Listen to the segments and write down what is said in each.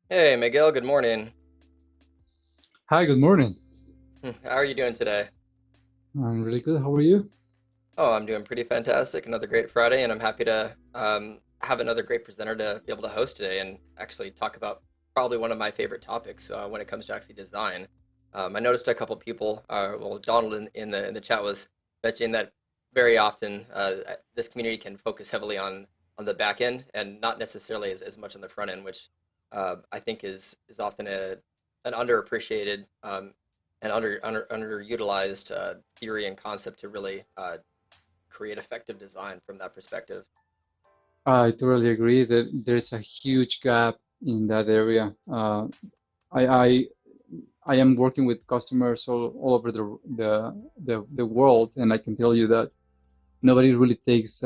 Hey, Miguel, good morning. Hi, good morning. How are you doing today? I'm really good. How are you? Oh, I'm doing pretty fantastic. Another great Friday, and I'm happy to have another great presenter to be able to host today and actually talk about probably one of my favorite topics when it comes to actually design. I noticed a couple people, well, Donald in the chat was mentioning that very often this community can focus heavily on the back end and not necessarily as much on the front end, which I think is often an underappreciated and underutilized theory and concept to really create effective design from that perspective. I totally agree that there's a huge gap in that area. I, I I am working with customers all over the world, and I can tell you that nobody really takes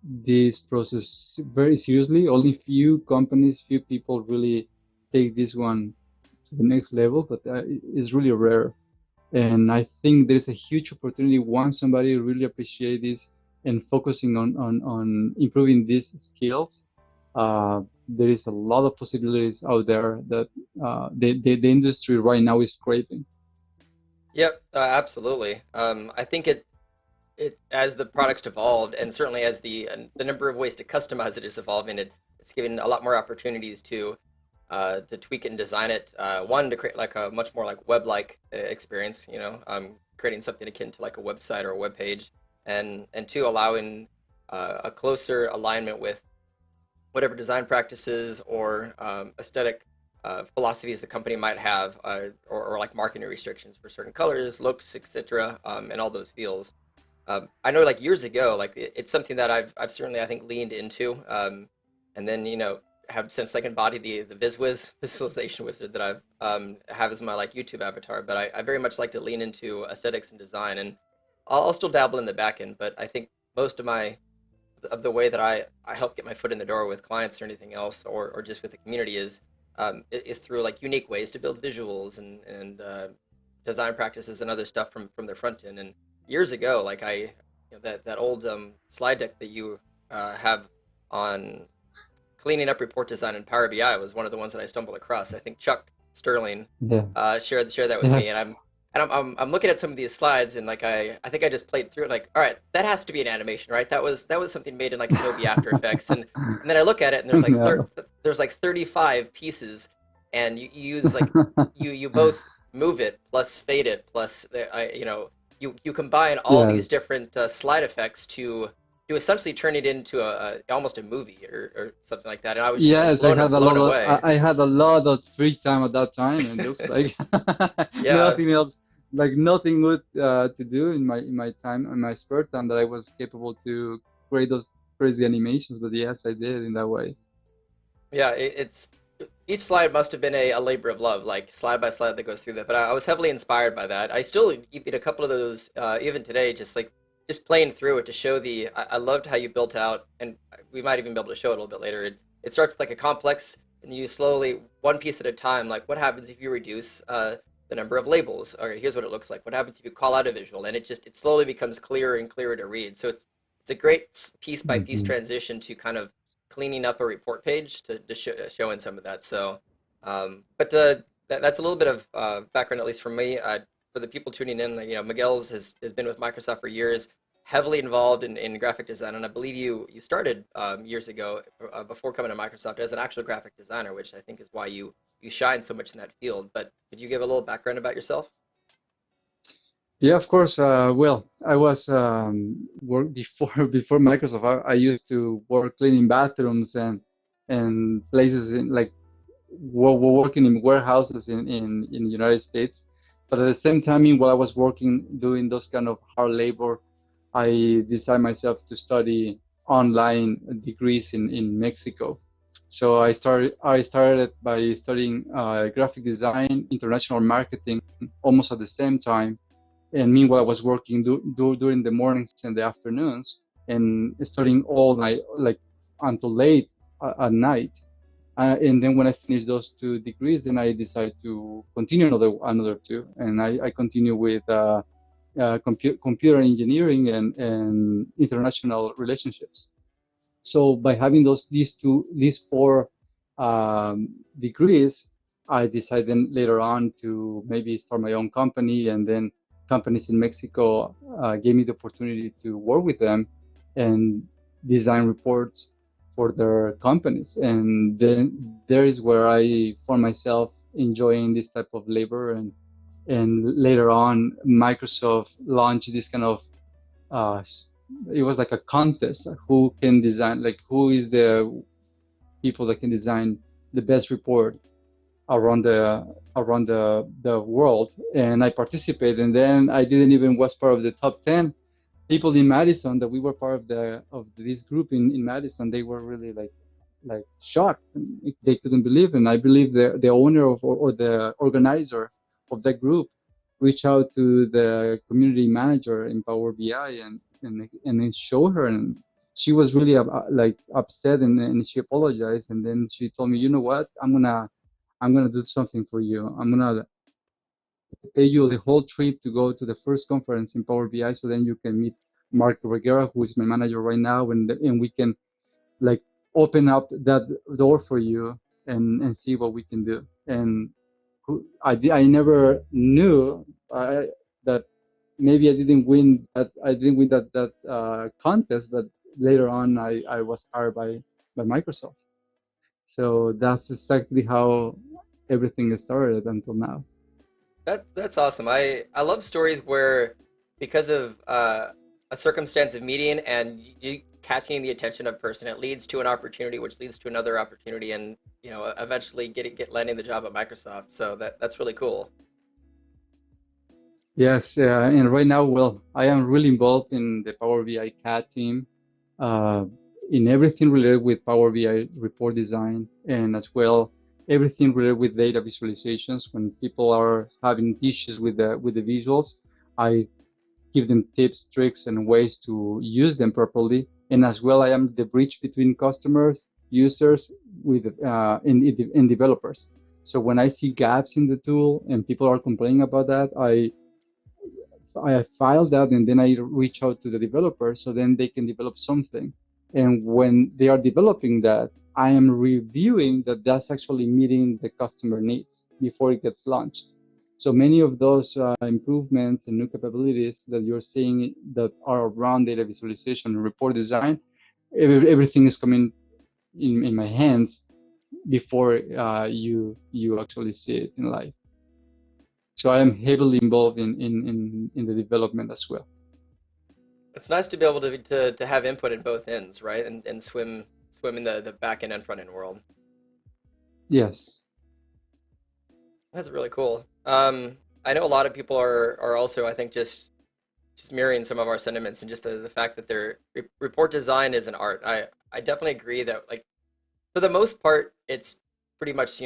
this process very seriously. Only few companies, few people really take this one to the next level, but it's really rare. And I think there's a huge opportunity once somebody really appreciate this and focusing on improving these skills. There is a lot of possibilities out there that the industry right now is craving. Yep, absolutely. I think it as the product's evolved, and certainly as the number of ways to customize it is evolving, it's given a lot more opportunities to tweak it and design it. One to create like a much more like web-like experience, creating something akin to like a website or a web page, and two, allowing a closer alignment with whatever design practices or aesthetic philosophies the company might have, or like marketing restrictions for certain colors, looks, etc., and all those feels. I know like years ago, like it's something that I've certainly I think leaned into, and then have since like embodied the VizWiz visualization wizard that I've have as my like YouTube avatar. But I very much like to lean into aesthetics and design, and I'll still dabble in the back end. But I think most of the way that I help get my foot in the door with clients or anything else, or just with the community is through like unique ways to build visuals and design practices and other stuff from the front end. And years ago, like that old slide deck that you have on cleaning up report design in Power BI was one of the ones that I stumbled across. I think Chuck Sterling Yeah. shared that with me, and Yes. I'm looking at some of these slides, and like I think I just played through it like, all right, that has to be an animation, right? That was something made in like Adobe After Effects, and then I look at it, and No. there's like 35 pieces, and you use like you both move it plus fade it plus you combine all these Yes. different slide effects to essentially turn it into almost a movie or something like that, and I was just like Yes, I had a blown lot of away. I had a lot of free time at that time, and it looks like Yeah. nothing else, like nothing good to do in my time, in my spare time, that I was capable to create those crazy animations. But yes, I did in that way. Yeah, it's each slide must have been a labor of love, like slide by slide that goes through that. But I was heavily inspired by that. I still eat a couple of those even today, just playing through it to show I loved how you built out, and we might even be able to show it a little bit later. It starts like a complex, and you slowly, one piece at a time, like what happens if you reduce the number of labels? All right, here's what it looks like. What happens if you call out a visual? And it slowly becomes clearer and clearer to read. So it's a great piece by piece Hmm. transition to kind of cleaning up a report page to showing some of that. So, but that's a little bit of background, at least for me. For the people tuning in, Miguel's has been with Microsoft for years, heavily involved in graphic design, and I believe you started years ago before coming to Microsoft as an actual graphic designer, which I think is why you shine so much in that field. But could you give a little background about yourself? Yeah, of course. Well, I was work before before Microsoft. I used to work cleaning bathrooms and places in like working in warehouses in the United States. But at the same time, while I was working doing those kind of hard labor, I decided myself to study online degrees in Mexico. So I started by studying graphic design, international marketing, almost at the same time. And meanwhile, I was working during the mornings and the afternoons and studying all night, like until late at night. And then when I finished those two degrees, then I decided to continue another two, and I continue with computer engineering and international relationships. So by having these four degrees, I decided later on to maybe start my own company, and then companies in Mexico gave me the opportunity to work with them and design reports for their companies. And then there is where I found myself enjoying this type of labor. And later on, Microsoft launched this kind of uh, it was like a contest, who can design, like who is the people that can design the best report around the world. And I participated, and then I didn't even was part of the top 10 people in Madison, that we were part of this group in Madison. They were really like shocked. They couldn't believe. And I believe the owner of, or the organizer of that group reached out to the community manager in Power BI, and then show her. And she was really like upset, and she apologized. And then she told me, you know what, I'm gonna do something for you. I'm gonna pay you the whole trip to go to the first conference in Power BI, so then you can meet Mark Reguera, who is my manager right now, and we can like open up that door for you, and see what we can do. And I never knew that maybe I didn't win that contest, but later on I was hired by Microsoft. So that's exactly how everything started until now. That's awesome. I love stories where because of a circumstance of meeting and you catching the attention of a person, it leads to an opportunity, which leads to another opportunity, and eventually get landing the job at Microsoft. So that's really cool. Yes, and right now, well, I am really involved in the Power BI CAD team, uh, in everything related with Power BI report design, and as well everything related with data visualizations. When people are having issues with the visuals, I give them tips, tricks, and ways to use them properly. And as well, I am the bridge between customers, users, with and developers. So when I see gaps in the tool and people are complaining about that, I file that, and then I reach out to the developers so then they can develop something. And when they are developing that, I am reviewing that that's actually meeting the customer needs before it gets launched. So many of those improvements and new capabilities that you're seeing that are around data visualization and report design, everything is coming in my hands before you actually see it in life. So I am heavily involved in the development as well. It's nice to be able to have input in both ends, right? And swim in the back end and front end world. Yes. That's really cool. I know a lot of people are also, I think, just mirroring some of our sentiments, and just the fact that their report design is an art. I definitely agree that, like, for the most part, it's pretty much,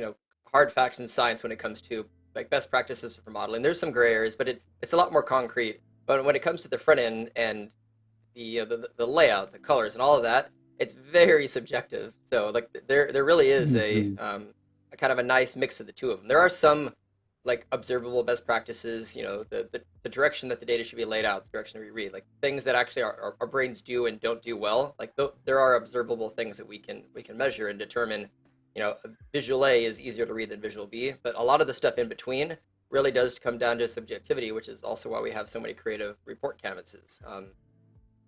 hard facts and science when it comes to like best practices for modeling. There's some gray areas, but it's a lot more concrete. But when it comes to the front end and the layout, the colors, and all of that, it's very subjective. So like there really is Hmm. a kind of a nice mix of the two of them. There are some like observable best practices, the direction that the data should be laid out, the direction that we read, like things that actually our brains do and don't do well. Like there are observable things that we can measure and determine. Visual A is easier to read than visual B, but a lot of the stuff in between really does come down to subjectivity, which is also why we have so many creative report canvases.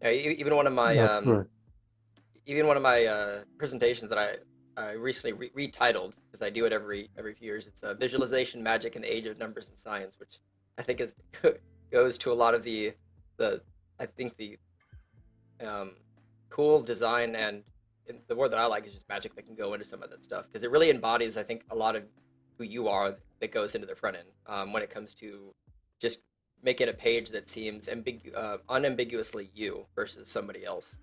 Even one of my That's correct. presentations that I recently retitled, because I do it every few years. It's Visualization Magic in the Age of Numbers and Science, which I think is goes to a lot of the I think the um, cool design, and the word that I like is just magic that can go into some of that stuff, because it really embodies, I think, a lot of who you are that goes into the front end, when it comes to just making a page that seems unambiguously you versus somebody else.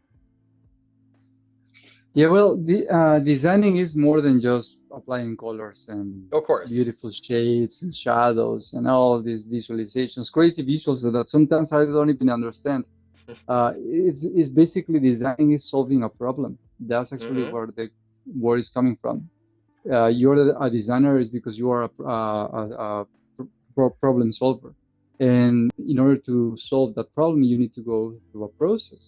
Yeah, well, designing is more than just applying colors and Of course. beautiful shapes and shadows and all these visualizations, crazy visuals that sometimes I don't even understand. It's basically designing is solving a problem. That's actually Hmm. where the word is coming from. You're a designer is because you are a problem solver. And in order to solve that problem, you need to go through a process.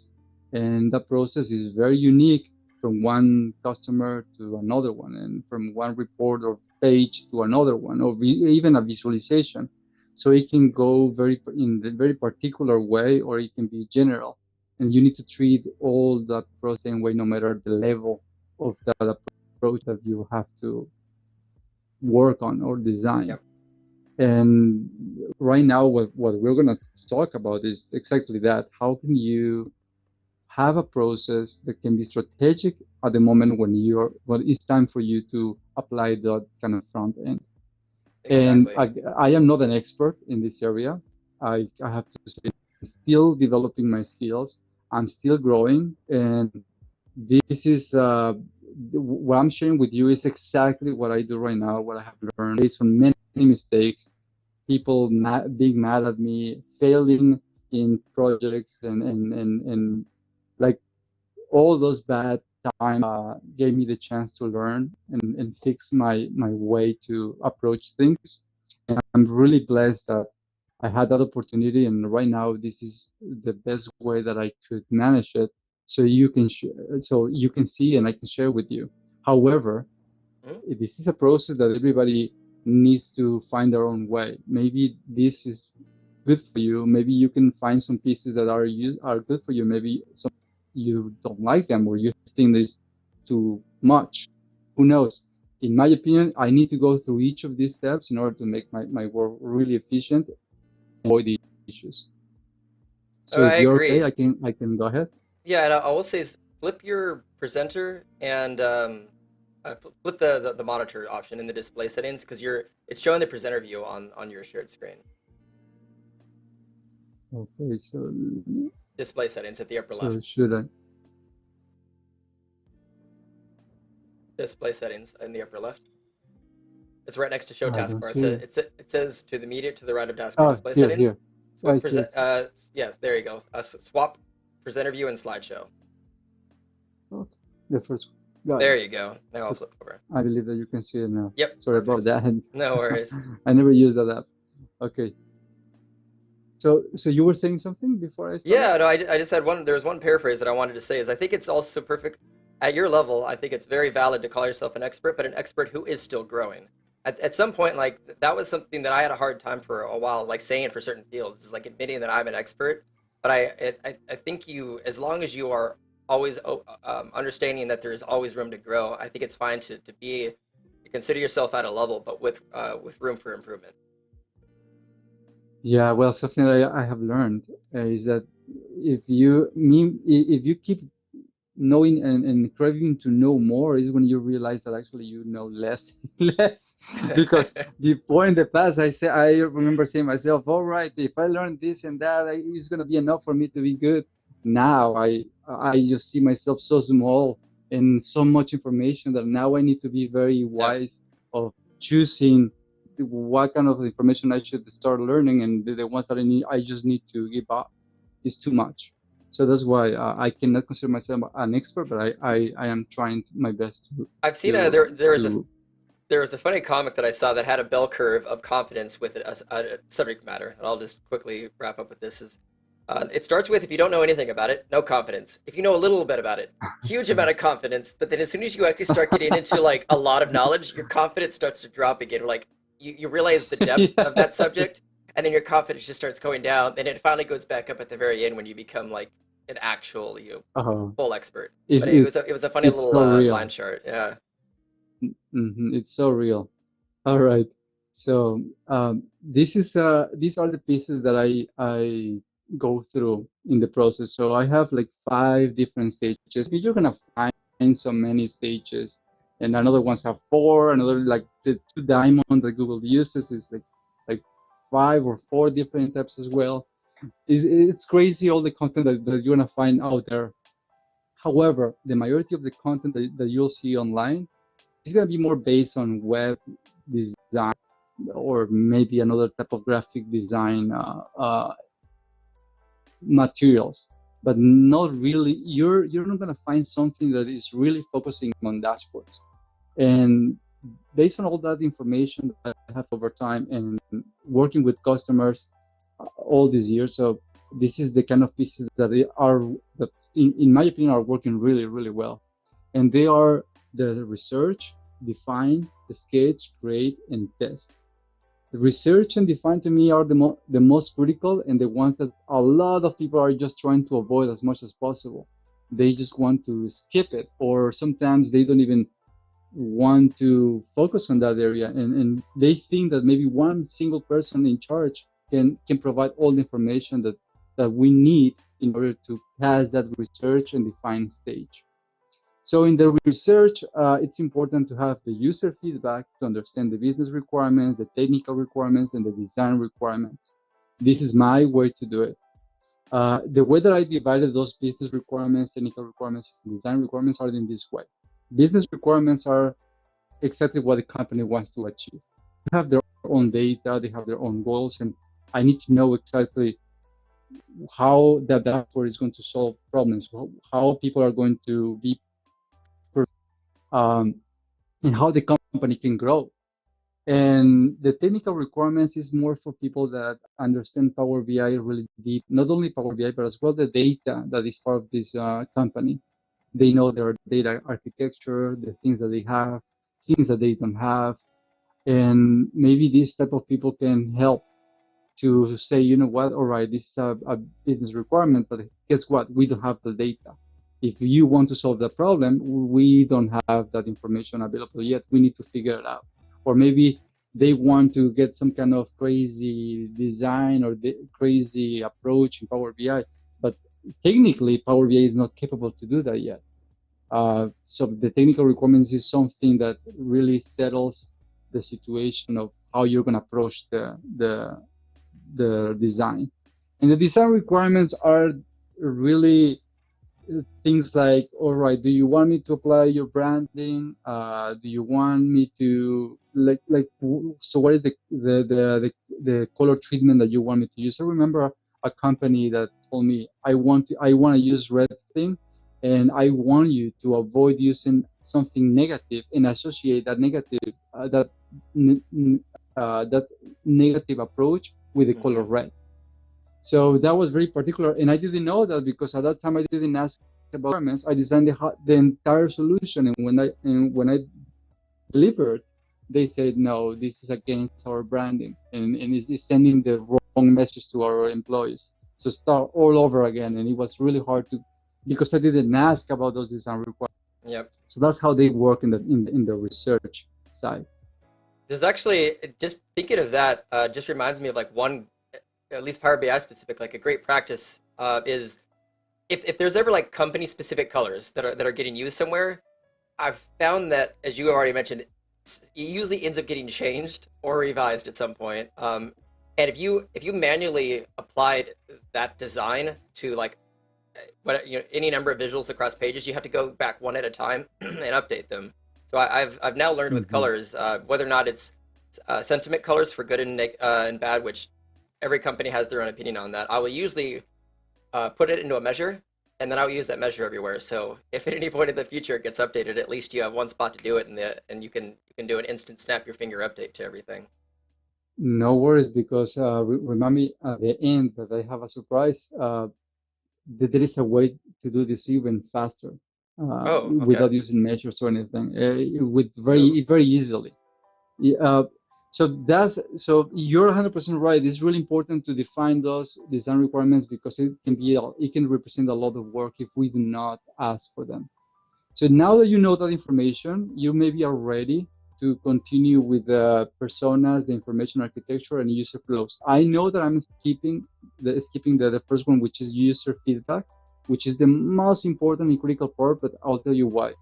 And that process is very unique from one customer to another one, and from one report or page to another one, or even a visualization. So it can go in the very particular way, or it can be general. And you need to treat all that process same way, no matter the level of that approach that you have to work on or design. Yep. And right now, what we're going to talk about is exactly that. How can you have a process that can be strategic at the moment when it's time for you to apply that kind of front end? And Exactly. I am not an expert in this area. I have to say, I'm still developing my skills. I'm still growing, and this is what I'm sharing with you is exactly what I do right now, what I have learned based on many mistakes, people being mad at me, failing in projects, and like all those bad times gave me the chance to learn and fix my way to approach things. And I'm really blessed that I had that opportunity, and right now this is the best way that I could manage it. So you can see and I can share with you. However, Mhm. this is a process that everybody needs to find their own way. Maybe this is good for you. Maybe you can find some pieces that are good for you. Maybe some you don't like them, or you think there's too much. Who knows? In my opinion, I need to go through each of these steps in order to make my work really efficient and avoid the issues. Oh, So I if you're okay, agree. I can go ahead. Yeah, and I will say, flip your presenter and flip the monitor option in the display settings because it's showing the presenter view on your shared screen. Okay, Display settings at the upper so left. should I? Display settings in the upper left. It's right next to show I don't taskbar. see it. It says to the immediate to the right of taskbar Oh, display settings. here. I Swap see present. it. Yes, there you go. Swap presenter view and slideshow. Okay. The first, got it. There you go. Now I'll So flip over. I believe that you can see it now. Yep, Sorry about perfect. that. No worries. I never used that app. Okay. So you were saying something before I started? Yeah, no, I just had one. There was one paraphrase that I wanted to say is I think it's also perfect at your level. I think it's very valid to call yourself an expert, but an expert who is still growing. At some point, like that was something that I had a hard time for a while, like saying for certain fields, is like admitting that I'm an expert. But I think you, as long as you are always understanding that there is always room to grow, I think it's fine to consider yourself at a level, but with room for improvement. Yeah, well, something that I have learned is that if you keep knowing and craving to know more is when you realize that actually you know less less, because before in the past I remember saying myself, all right, if I learn this and that, it's going to be enough for me to be good. Now I just see myself so small and so much information that now I need to be very Yeah. wise of choosing what kind of information I should start learning, and the ones that I just need to give up is too much. So that's why I cannot consider myself an expert, but I am trying my best I've seen to to there was a funny comic that I saw that had a bell curve of confidence with a subject matter. And I'll just quickly wrap up with this: is it starts with if you don't know anything about it, no confidence. If you know a little bit about it, huge amount of confidence. But then as soon as you actually start getting into like a lot of knowledge, your confidence starts to drop again. Like you realize the depth of that yeah. subject, and then your confidence just starts going down. And it finally goes back up at the very end when you become like an actual, full expert. But it was a funny It's little so line real. chart. Yeah. It's so real. All right. So these are the pieces that I go through in the process. So I have like 5 different stages. You're gonna find so many stages, and another ones have 4. Another, like the 2 diamond that Google uses, is like 5 or 4 different types as well. It's crazy all the content that you're gonna find out there. However, the majority of the content that you'll see online is gonna be more based on web design, or maybe another type of graphic design materials, but not really. You're not gonna find something that is really focusing on dashboards. And based on all that information that I have over time and working with customers all these years, so this is the kind of pieces that in my opinion, are working really, really well. and they are the research, define, sketch, create, and test. The research and define to me are the most critical and the ones that a lot of people are just trying to avoid as much as possible. They just want to skip it, or sometimes they don't even want to focus on that area, and they think that maybe one single person in charge can provide all the information that we need in order to pass that research and define stage. So in the research, it's important to have the user feedback to understand the business requirements, the technical requirements, and the design requirements. This is my way to do it. The way that I divided those business requirements, technical requirements, and design requirements are in this way. Business requirements are exactly what the company wants to achieve. They have their own data, they have their own goals, and I need to know exactly how that dashboard is going to solve problems, how people are going to be, um, and how the company can grow. And the technical requirements is more for people that understand Power BI really deep, not only Power BI, but as well the data that is part of this company. They know their data architecture, the things that they have, things that they don't have. And maybe this type of people can help to say, you know what, all right, this is a business requirement, but guess what? We don't have the data. If you want to solve the problem, we don't have that information available yet. We need to figure it out. Or maybe they want to get some kind of crazy design or crazy approach in Power BI, but technically Power BI is not capable to do that yet. So the technical requirements is something that really settles the situation of how you're going to approach the design. And the design requirements are really things like, all right, do you want me to apply your branding? Do you want me to so what is the color treatment that you want me to use? I remember a company that told me, I want to use red thing, and I want you to avoid using something negative and associate that negative that negative approach with the color Hmm. red. So that was very particular, and I didn't know that because at that time I didn't ask about requirements. I designed the entire solution, and when I delivered, they said no, this is against our branding, and it's sending the wrong message to our employees. So start all over again, and it was really hard to because I didn't ask about those design requirements. Yep. So that's how they work in the research side. There's actually just thinking of that just reminds me of like one, at least Power BI specific, like a great practice is if there's ever like company specific colors that are getting used somewhere, I've found that, as you already mentioned, it usually ends up getting changed or revised at some point. And if you manually applied that design to like any number of visuals across pages, you have to go back one at a time and update them. So I've now learned with Mm-hmm. colors, whether or not it's sentiment colors for good and bad, which every company has their own opinion on that. I will usually put it into a measure, and then I'll use that measure everywhere. So if at any point in the future it gets updated, at least you have one spot to do it, and you can do an instant snap your finger update to everything. No worries, because remind me at the end that I have a surprise. There is a way to do this even faster, Oh, okay. without using measures or anything, with Ooh. very easily. Yeah, so you're 100% right. It's really important to define those design requirements because it can represent a lot of work if we do not ask for them. So now that you know that information, you maybe are ready to continue with the personas, the information architecture, and user flows. I know that I'm skipping the first one, which is user feedback, which is the most important and critical part, but I'll tell you why.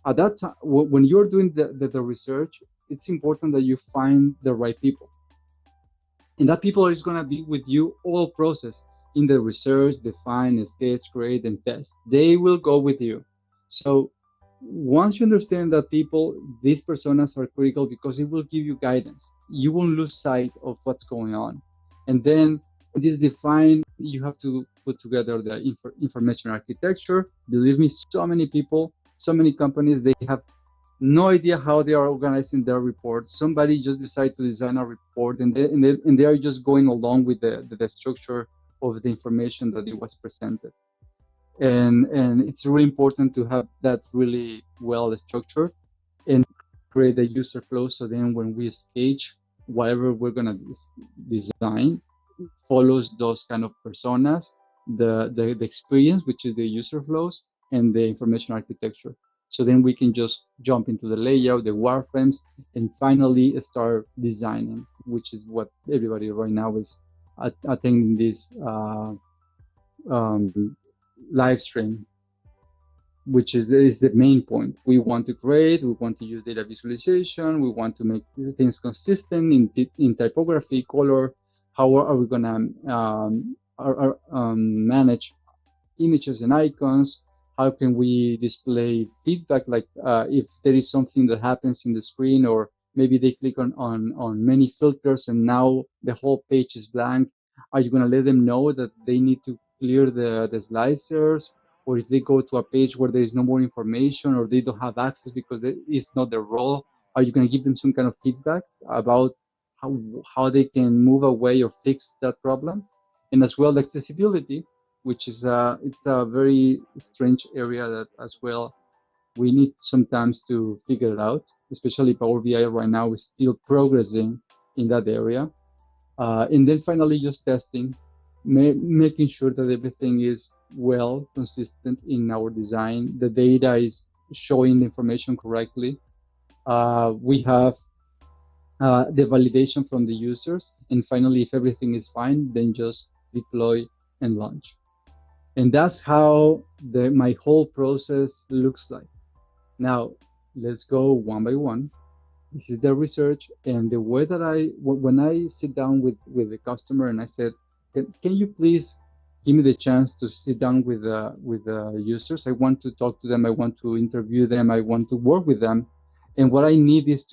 At that time, when you're doing the research, it's important that you find the right people, and that people is going to be with you all process in the research, define, sketch, create, and test. They will go with you. So once you understand that people, these personas are critical because it will give you guidance. You won't lose sight of what's going on. And then when this defined, you have to put together the information architecture. Believe me, so many people, so many companies, they have no idea how they are organizing their reports. Somebody just decided to design a report, and they are just going along with the structure of the information that it was presented. and it's really important to have that really well structured and create a user flow. So then when we stage whatever we're gonna design, follows those kind of personas, the experience, which is the user flows, and the information architecture. So then we can just jump into the layout, the wireframes, and finally start designing, which is what everybody right now is attending this um, live stream, which is the main point. We want to create, we want to use data visualization, we want to make things consistent in typography, color. How are we going to manage images and icons? How can we display feedback? Like if there is something that happens in the screen, or maybe they click on many filters and now the whole page is blank. Are you going to let them know that they need to clear the slicers? Or if they go to a page where there is no more information, or they don't have access because it's not their role, are you going to give them some kind of feedback about how they can move away or fix that problem? And as well, the accessibility, which is it's a very strange area that as well we need sometimes to figure it out. Especially Power BI right now is still progressing in that area. And then finally, just testing, making sure that everything is well consistent in our design. The data is showing the information correctly. We have the validation from the users. And finally, if everything is fine, then just deploy and launch. And that's how my whole process looks like. Now, let's go one by one. This is the research, and the way that when I sit down with the customer and I said, can you please give me the chance to sit down with the users? I want to talk to them. I want to interview them. I want to work with them. And what I need is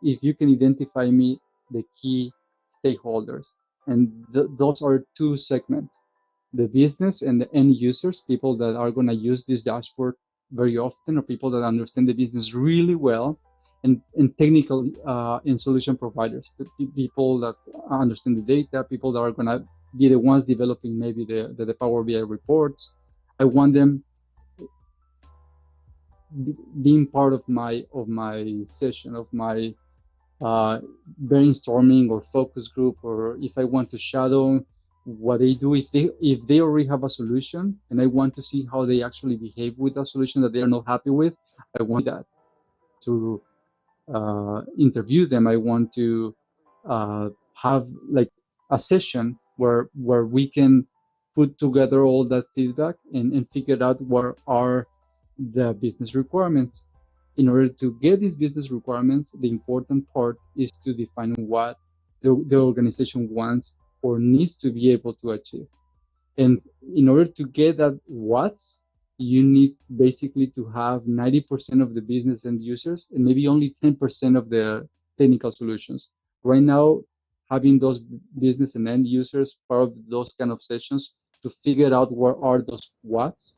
if you can identify me the key stakeholders, and those are two segments: the business and the end users, people that are going to use this dashboard very often, or people that understand the business really well, and technical and solution providers, the people that understand the data, people that are going to be the ones developing maybe the Power BI reports. I want them being part of my session, of my brainstorming or focus group, or if I want to shadow what they do, if they already have a solution and I want to see how they actually behave with a solution that they are not happy with, I want that to interview them. I want to have like a session where we can put together all that feedback and figure out what are the business requirements. In order to get these business requirements, the important part is to define what the organization wants or needs to be able to achieve. And in order to get that what's, you need basically to have 90% of the business end users and maybe only 10% of the technical solutions. Right now, having those business and end users part of those kind of sessions to figure out what are those what's,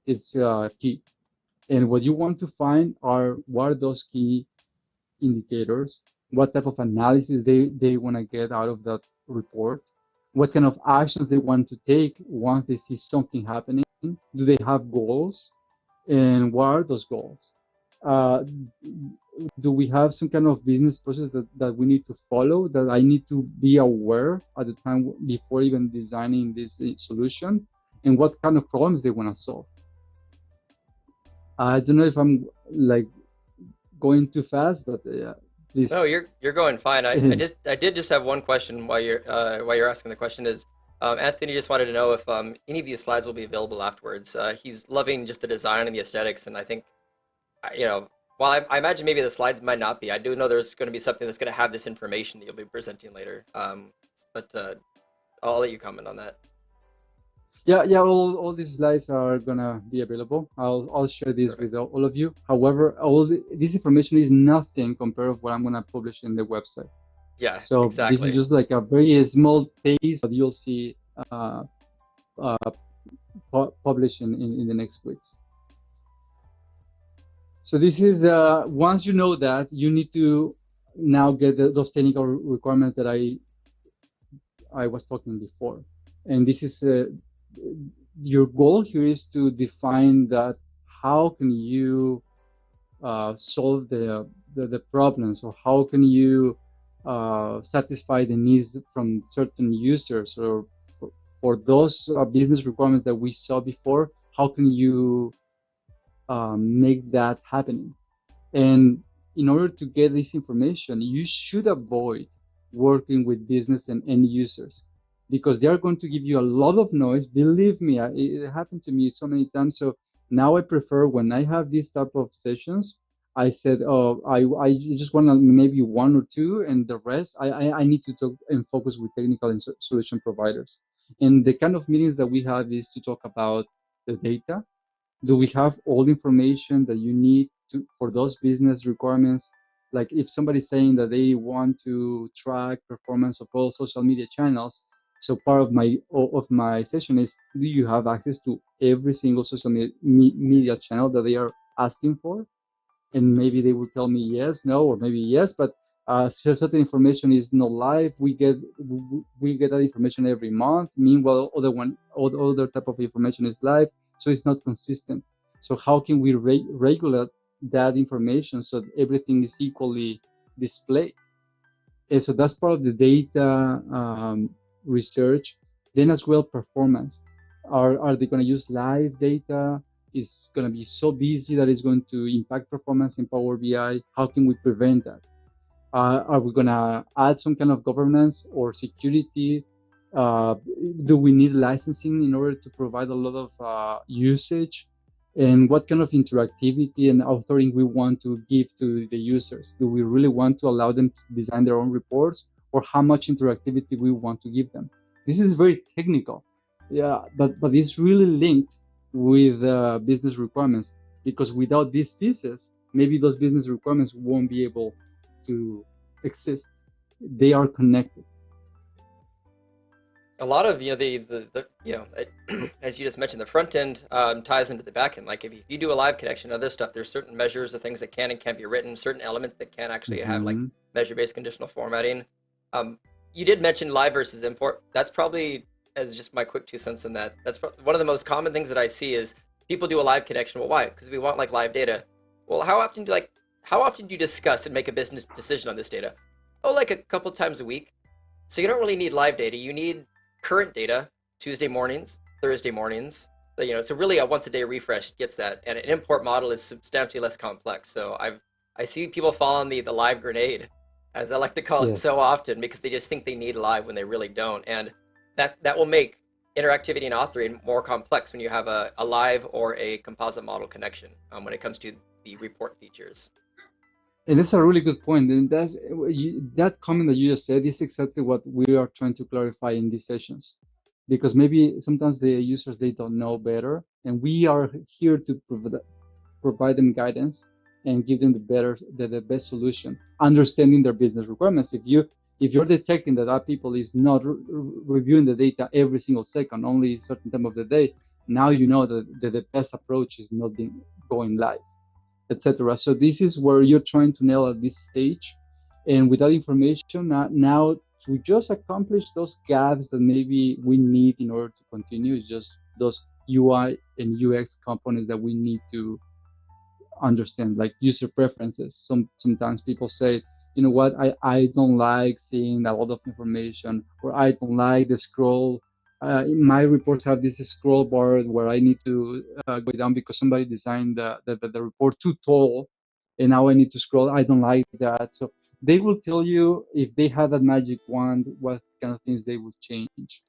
it's key. And what you want to find are what are those key indicators, what type of analysis they want to get out of that report, what kind of actions they want to take once they see something happening. Do they have goals? And what are those goals? Uh, do we have some kind of business process that we need to follow, that I need to be aware at the time before even designing this solution? And what kind of problems they want to solve? I don't know if I'm like going too fast, but please. No, you're going fine. I did just have one question while you're asking the question is Anthony just wanted to know if any of these slides will be available afterwards. He's loving just the design and the aesthetics, and I think you know, while I imagine maybe the slides might not be, I do know there's going to be something that's going to have this information that you'll be presenting later. But I'll let you comment on that. Yeah. All these slides are gonna be available. I'll share this Perfect. with all of you. However, this information is nothing compared to what I'm gonna publish in the website. Yeah, So this is exactly. just like a very small piece that you'll see uh, uh, published in the next weeks. So this is once you know that, you need to now get those technical requirements that I was talking before, and this is your goal here is to define that how can you solve the problems, or how can you satisfy the needs from certain users, or for those business requirements that we saw before, how can you make that happening? And in order to get this information, you should avoid working with business and end users, because they are going to give you a lot of noise. Believe me, it happened to me so many times. So now I prefer, when I have these type of sessions, I said, oh, I just want maybe one or two, and the rest I need to talk and focus with technical and solution providers. And the kind of meetings that we have is to talk about the data. Do we have all the information that you need for those business requirements? Like if somebody's saying that they want to track performance of all social media channels, so part of my session is, do you have access to every single social media channel that they are asking for? And maybe they will tell me yes, no, or maybe yes, but certain information is not live. We get that information every month. Meanwhile, other type of information is live, so it's not consistent. So how can we regulate that information so that everything is equally displayed? And so that's part of the data research. Then as well, performance. Are they going to use live data? Is going to be so busy that it's going to impact performance in Power BI? How can we prevent that? Are we going to add some kind of governance or security? Uh, do we need licensing in order to provide a lot of usage? And what kind of interactivity and authoring we want to give to the users? Do we really want to allow them to design their own reports, or how much interactivity we want to give them? This is very technical, yeah, but it's really linked with business requirements, because without these pieces, maybe those business requirements won't be able to exist. They are connected. A lot of as you just mentioned, the front end ties into the back end. Like if you do a live connection, other stuff, there's certain measures of things that can and can't be written, certain elements that can actually have like Hmm. measure-based conditional formatting. Um, you did mention live versus import. That's probably, as just my quick 2 cents in that, that's one of the most common things that I see is people do a live connection. Well, why? Because we want like live data. Well, how often do you discuss and make a business decision on this data? Oh, like a couple times a week. So you don't really need live data. You need current data, Tuesday mornings, Thursday mornings. So really a once a day refresh gets that. And an import model is substantially less complex. So I see people fall on the live grenade, as I like to call it, Yes. so often because they just think they need live when they really don't. And that will make interactivity and authoring more complex when you have a live or a composite model connection when it comes to the report features. And that's a really good point. And that comment that you just said is exactly what we are trying to clarify in these sessions. Because maybe sometimes the users, they don't know better, and we are here to provide them guidance and give them the best solution, understanding their business requirements. If you're detecting that our people is not reviewing the data every single second, only a certain time of the day, now you know that the best approach is not being going live, etc. So this is where you're trying to nail at this stage. And with that information, now to just accomplish those gaps that maybe we need in order to continue, is just those UI and UX components that we need to understand, like user preferences. Sometimes people say, you know what, I don't like seeing a lot of information, or I don't like the scroll. My reports have this scroll bar where I need to go down because somebody designed the report too tall, and now I need to scroll. I don't like that. So they will tell you, if they had a magic wand, what kind of things they would change,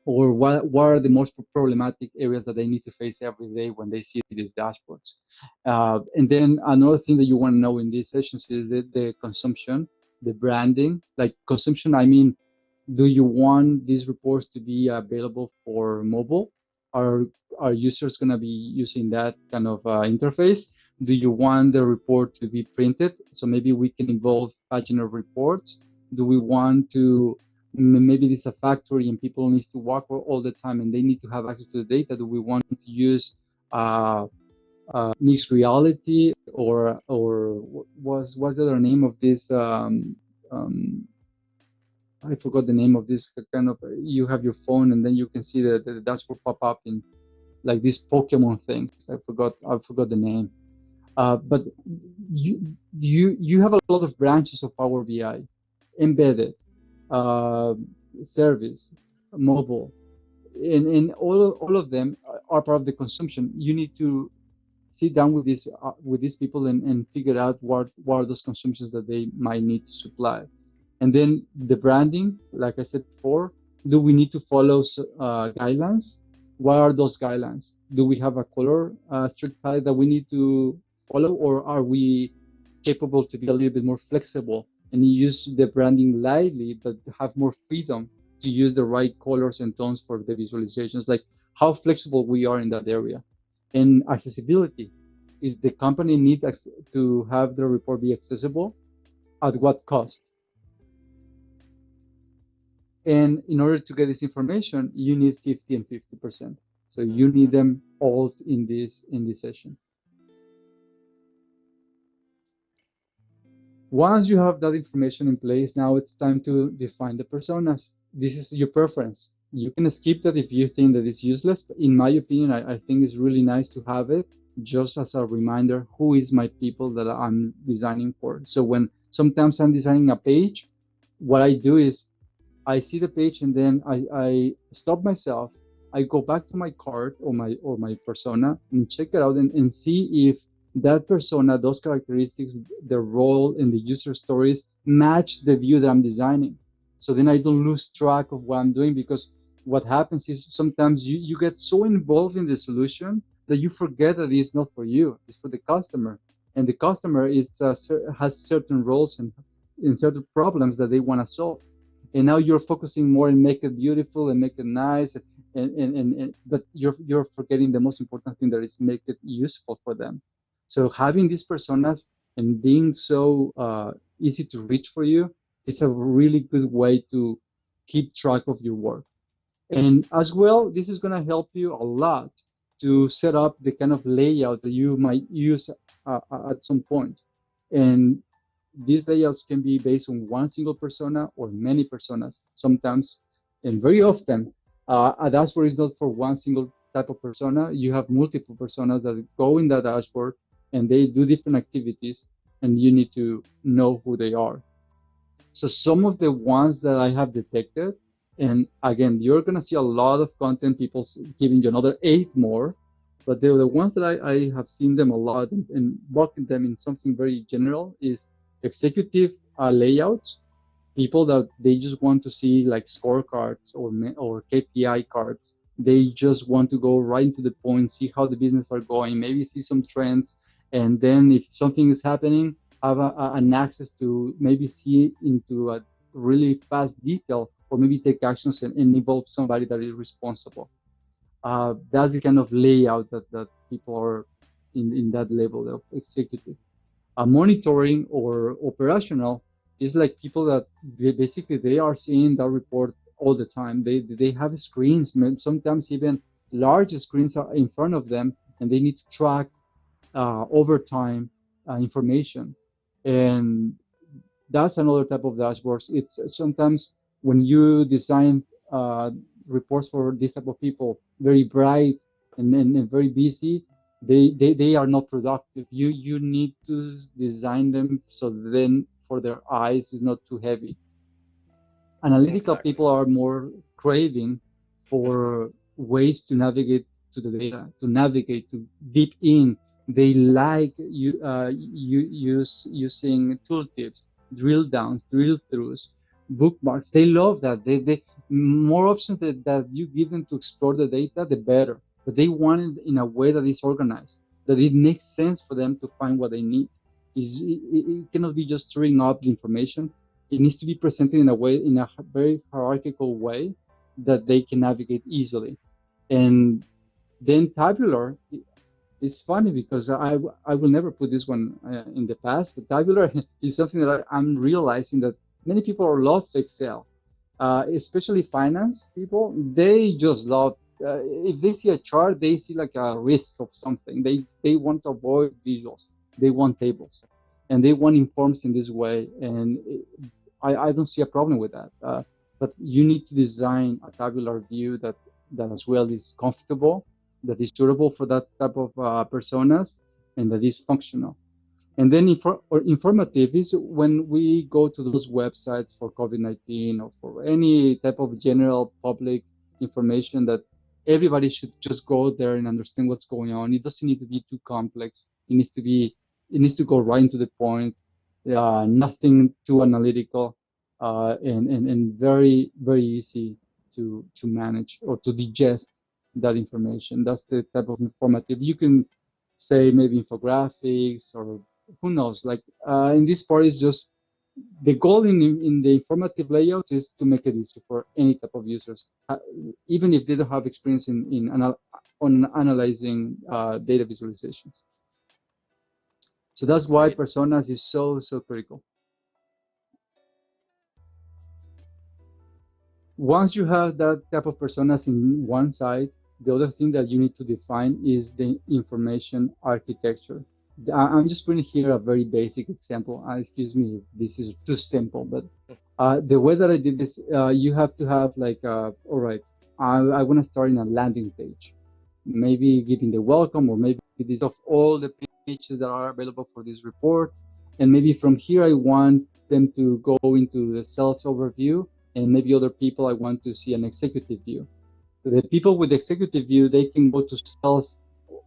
or what are the most problematic areas that they need to face every day when they see these dashboards. And then another thing that you want to know in these sessions is the consumption, the branding. Like consumption, I mean, do you want these reports to be available for mobile? Are are users going to be using that kind of interface? Do you want the report to be printed? So maybe we can involve paginate reports. Do we want to, maybe this is a factory and people need to work all the time and they need to have access to the data? Do we want to use uh, mixed reality, or what's the other name of this? Um, I forgot the name of this kind of, you have your phone and then you can see the dashboard pop up in like these Pokemon things. I forgot the name. But you have a lot of branches of Power BI, embedded, uh, service, mobile, and all of them are part of the consumption. You need to sit down with these people and figure out what are those consumptions that they might need to supply. And then the branding, like I said before, do we need to follow guidelines? What are those guidelines? Do we have a color strict palette that we need to follow, or are we capable to be a little bit more flexible and use the branding lightly, but have more freedom to use the right colors and tones for the visualizations? Like how flexible we are in that area. And accessibility, is the company need to have the report be accessible? At what cost? And in order to get this information, you need 50 and 50%. So you need them all in this session. Once you have that information in place, now it's time to define the personas. This is your preference. You can skip that if you think that it's useless. But in my opinion, I think it's really nice to have it just as a reminder, who is my people that I'm designing for. So when sometimes I'm designing a page, what I do is I see the page and then I stop myself. I go back to my card or my persona and check it out and see if that persona, those characteristics, the role and the user stories match the view that I'm designing. So then I don't lose track of what I'm doing, because what happens is sometimes you get so involved in the solution that you forget that it's not for you, it's for the customer. And the customer has certain roles and certain problems that they want to solve, and now you're focusing more and make it beautiful and make it nice, and but you're forgetting the most important thing, that is make it useful for them. So having these personas and being so easy to reach for you, it's a really good way to keep track of your work. And as well, this is going to help you a lot to set up the kind of layout that you might use at some point. And these layouts can be based on one single persona or many personas. Sometimes, and very often, a dashboard is not for one single type of persona. You have multiple personas that go in that dashboard and they do different activities, and you need to know who they are. So some of the ones that I have detected, and again, you're gonna see a lot of content, people giving you another 8 more, but the ones that I have seen them a lot and bucket them in something very general is executive layouts. People that they just want to see like scorecards or KPI cards. They just want to go right into the point, see how the business are going, maybe see some trends, and then if something is happening, have an access to maybe see into a really fast detail, or maybe take actions and involve somebody that is responsible. That's the kind of layout that people are in that level of executive. Monitoring or operational is like people that basically they are seeing that report all the time. They have screens, sometimes even large screens are in front of them, and they need to track over time information. And that's another type of dashboards. It's sometimes when you design uh, reports for this type of people, very bright and very busy, they are not productive. You need to design them so then for their eyes is not too heavy. Analytical Exactly. people are more craving for ways to navigate to the data, to navigate to deep in. They like using tooltips, drill downs, drill throughs, bookmarks. They love that. They more options that you give them to explore the data, the better. But they want it in a way that is organized, that it makes sense for them to find what they need. It cannot be just throwing up the information. It needs to be presented in a way, in a very hierarchical way, that they can navigate easily. And then tabular is funny because I will never put this one in the past, but tabular is something that I'm realizing that many people love Excel, especially finance people. They just love, if they see a chart, they see like a risk of something. They want to avoid visuals. They want tables, and they want informs in this way. And I don't see a problem with that. But you need to design a tabular view that as well is comfortable, that is suitable for that type of personas, and that is functional. And then informative is when we go to those websites for COVID-19 or for any type of general public information that everybody should just go there and understand what's going on. It doesn't need to be too complex. It needs to go right into the point. Nothing too analytical, and very, very easy to manage or to digest that information. That's the type of informative. You can say maybe infographics or who knows. Like in this part is just the goal in the informative layouts is to make it easy for any type of users, even if they don't have experience on analyzing data visualizations. So that's why Right. personas is so critical. Once you have that type of personas in one side, the other thing that you need to define is the information architecture. I'm just putting here a very basic example. Excuse me if this is too simple, but the way that I did this, you have to have like, all right, I want to start in a landing page, maybe giving the welcome, or maybe this of all the pages that are available for this report. And maybe from here, I want them to go into the sales overview, and maybe other people, I want to see an executive view. So the people with executive view, they can go to sales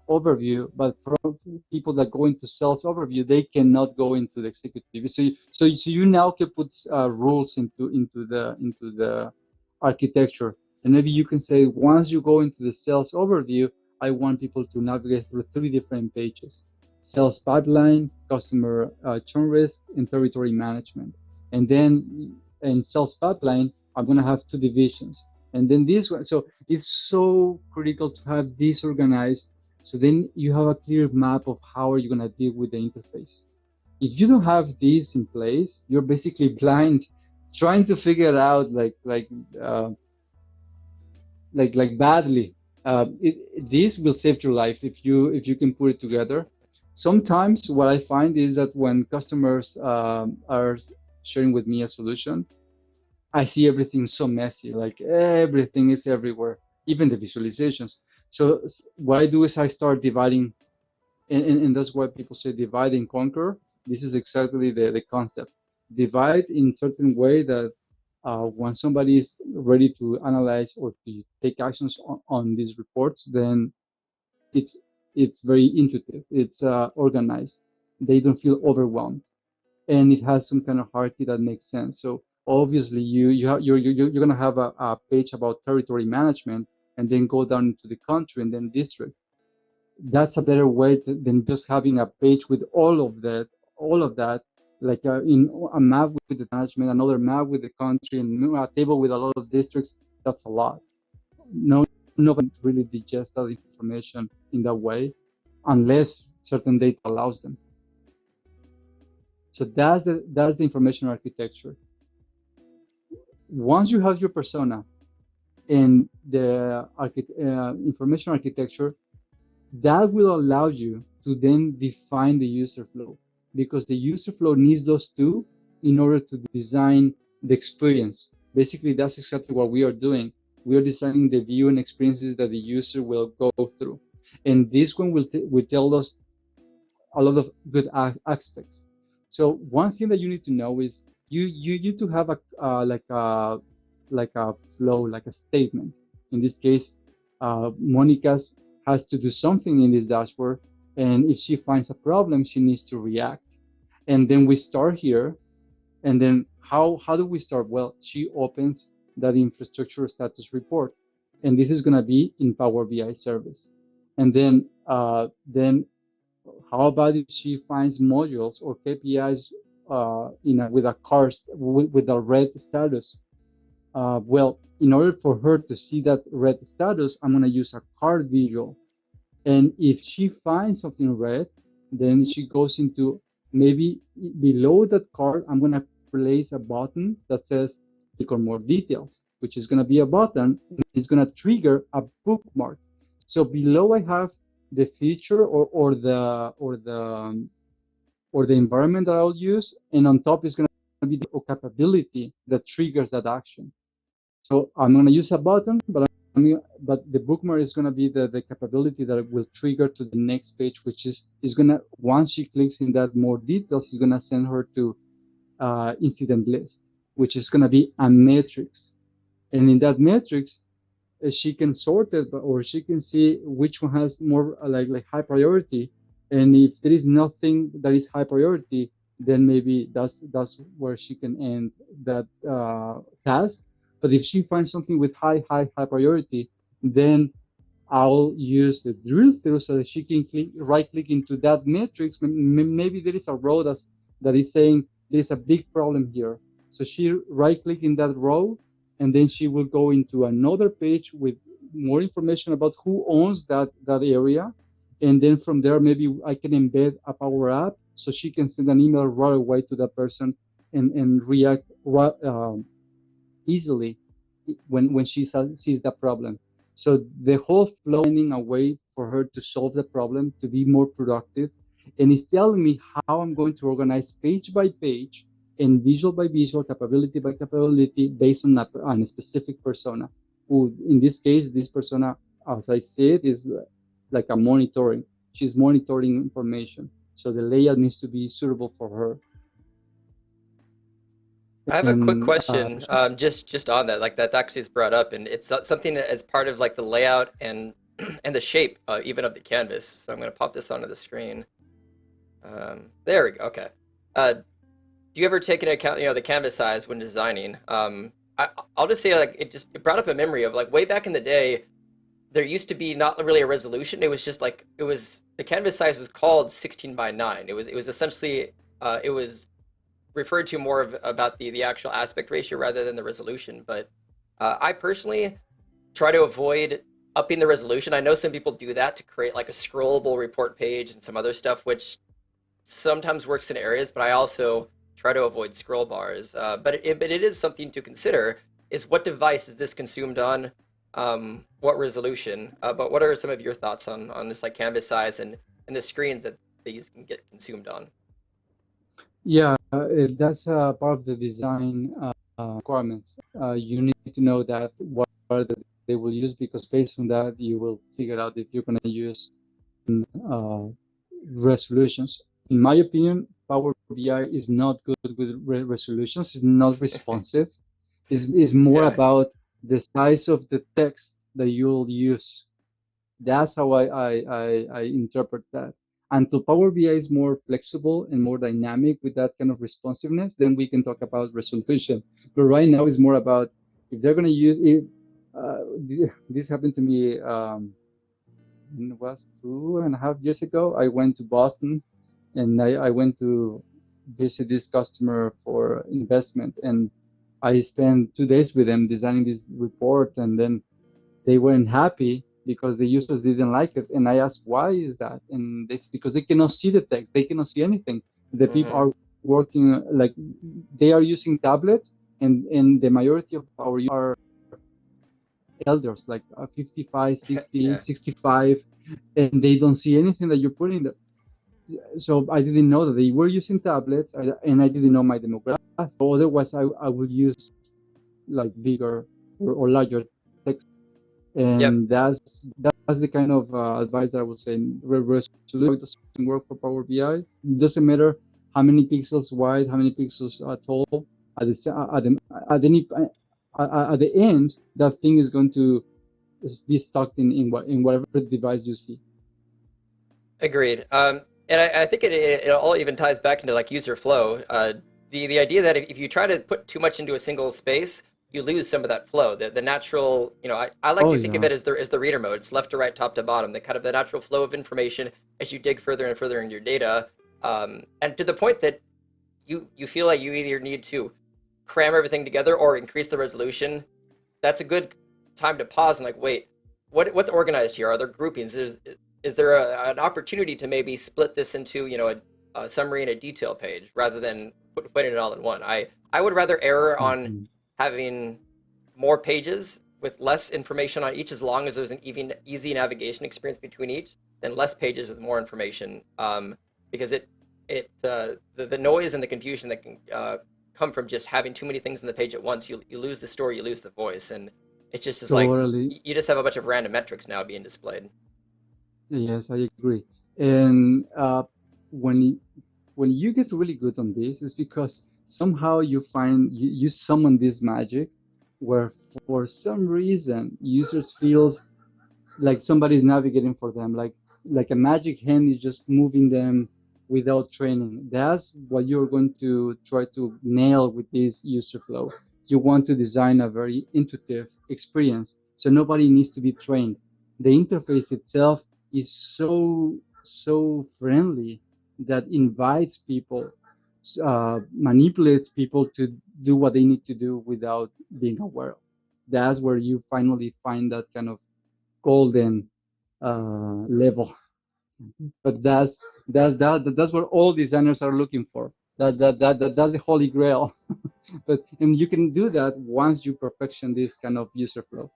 overview, but from people that go into sales overview, they cannot go into the executive view. So you now can put rules into the architecture, and maybe you can say once you go into the sales overview, I want people to navigate through 3 different pages: sales pipeline, customer churn risk, and territory management. And then in sales pipeline, I'm going to have 2 divisions. And then this one, so it's so critical to have this organized. So then you have a clear map of how are you going to deal with the interface. If you don't have this in place, you're basically blind, trying to figure it out badly. This will save your life if you can put it together. Sometimes what I find is that when customers are sharing with me a solution, I see everything so messy, like everything is everywhere, even the visualizations. So what I do is I start dividing, and that's why people say divide and conquer. This is exactly the concept. Divide in certain way that when somebody is ready to analyze or to take actions on these reports, then it's it's very intuitive. It's organized. They don't feel overwhelmed, and it has some kind of hierarchy that makes sense. So obviously you're going to have a page about territory management, and then go down into the country and then district. That's a better way than just having a page with all of that, like in a map with the management, another map with the country, and a table with a lot of districts. That's a lot. No, nobody really digests that information in that way, unless certain data allows them. So that's the information architecture. Once you have your persona and the information architecture, that will allow you to then define the user flow, because the user flow needs those 2 in order to design the experience. Basically, that's exactly what we are doing. We are designing the view and experiences that the user will go through. And this one will tell us a lot of good aspects. So one thing that you need to know is you need to have a like a flow, like a statement. In this case, Monica's has to do something in this dashboard, and if she finds a problem, she needs to react. And then we start here, and then how do we start? Well, she opens that infrastructure status report, and this is going to be in Power BI service. And then how about if she finds modules or KPIs with a with a red status? Well, in order for her to see that red status, I'm going to use a card visual. And if she finds something red, then she goes into, maybe below that card, I'm going to place a button that says click on more details, which is going to be a button. It's going to trigger a bookmark. So below I have the feature or the environment that I'll use, and on top is going to be the capability that triggers that action. So I'm going to use a button, but the bookmark is going to be the capability that will trigger to the next page, which is going to, once she clicks in that more details, is going to send her to incident list, which is going to be a matrix. And in that matrix, she can sort it, or she can see which one has more like high priority. And if there is nothing that is high priority, then maybe that's where she can end that task. But if she finds something with high priority, then I'll use the drill through so that she can right click into that matrix. Maybe there is a row that is saying there's a big problem here. So she right click in that row, and then she will go into another page with more information about who owns that area. And then from there, maybe I can embed a Power App so she can send an email right away to that person and react easily when she sees the problem. So the whole flow finding a way for her to solve the problem, to be more productive, and it's telling me how I'm going to organize page by page and visual by visual, capability by capability, based on a specific persona. Who, in this case, this persona, as I said, is like a monitoring. She's monitoring information, so the layout needs to be suitable for her. I have a quick And question, just on that, like that actually is brought up, and it's something that as part of like the layout and and the shape, even of the canvas. So I'm going to pop this onto the screen. There we go. Okay. Do you ever take into account, the canvas size when designing? I'll just say like it brought up a memory of like way back in the day, there used to be not really a resolution. It was just like the canvas size was called 16 by 9. It was essentially it was referred to more about the actual aspect ratio rather than the resolution. But I personally try to avoid upping the resolution. I know some people do that to create like a scrollable report page and some other stuff, which sometimes works in areas, but I also try to avoid scroll bars. But it is something to consider is what device is this consumed on, what resolution. But what are some of your thoughts on this like canvas size and the screens that these can get consumed on? yeah, that's part of the design requirements. You need to know that what are they will use, because based on that you will figure out if you're going to use uh, resolutions. In my opinion, Power BI is not good with resolutions. It's not responsive. It's more Yeah, about the size of the text that you'll use. That's how I interpret that. Until Power BI is more flexible and more dynamic with that kind of responsiveness, then we can talk about resolution. But right now, it's more about if they're going to use it. Uh, this happened to me. It was 2.5 years ago. I went to Boston, and I went to visit this customer for investment, and I spent 2 days with them designing this report, and then they weren't happy because the users didn't like it. And I asked, why is that? And this because they cannot see the text, they cannot see anything. The people hmm are working like they are using tablets, and the majority of our users are elders, like 55, 60, yeah, 65, and they don't see anything that you're putting there. So I didn't know that they were using tablets, and I didn't know my demographic. Otherwise, I would use like bigger or larger text. yep. And that's the kind of advice that I would say. Resolution doesn't work for Power BI. It doesn't matter how many pixels wide, how many pixels tall. At the at the at the end, that thing is going to be stuck in whatever device you see. Agreed. And I think it all even ties back into like user flow. The idea that if you try to put too much into a single space, you lose some of that flow. The natural, I like Oh to think of yeah. it as the reader mode. It's left to right, top to bottom. The kind of the natural flow of information as you dig further and further into your data, and to the point that you feel like you either need to cram everything together or increase the resolution. That's a good time to pause and like, wait, what's organized here? Are there groupings? Is there an opportunity to maybe split this into a summary and a detail page rather than putting it all in one? I would rather err on Mhm. having more pages with less information on each, as long as there's an even easy navigation experience between each, than less pages with more information. Because the noise and the confusion that can come from just having too many things on the page at once. You lose the story, you lose the voice, and it just is like Totally. you just have a bunch of random metrics now being displayed. Yes, I agree. And when when you get really good on this, it's because somehow you summon this magic where for some reason users feels like somebody's navigating for them, like a magic hand is just moving them without training. That's what you're going to try to nail with this user flow. You want to design a very intuitive experience, so nobody needs to be trained. The interface itself is so friendly that invites people, manipulates people to do what they need to do without being aware. That's where you finally find that kind of golden level. But that's what all designers are looking for. That's the holy grail. But and you can do that once you perfection this kind of user flow.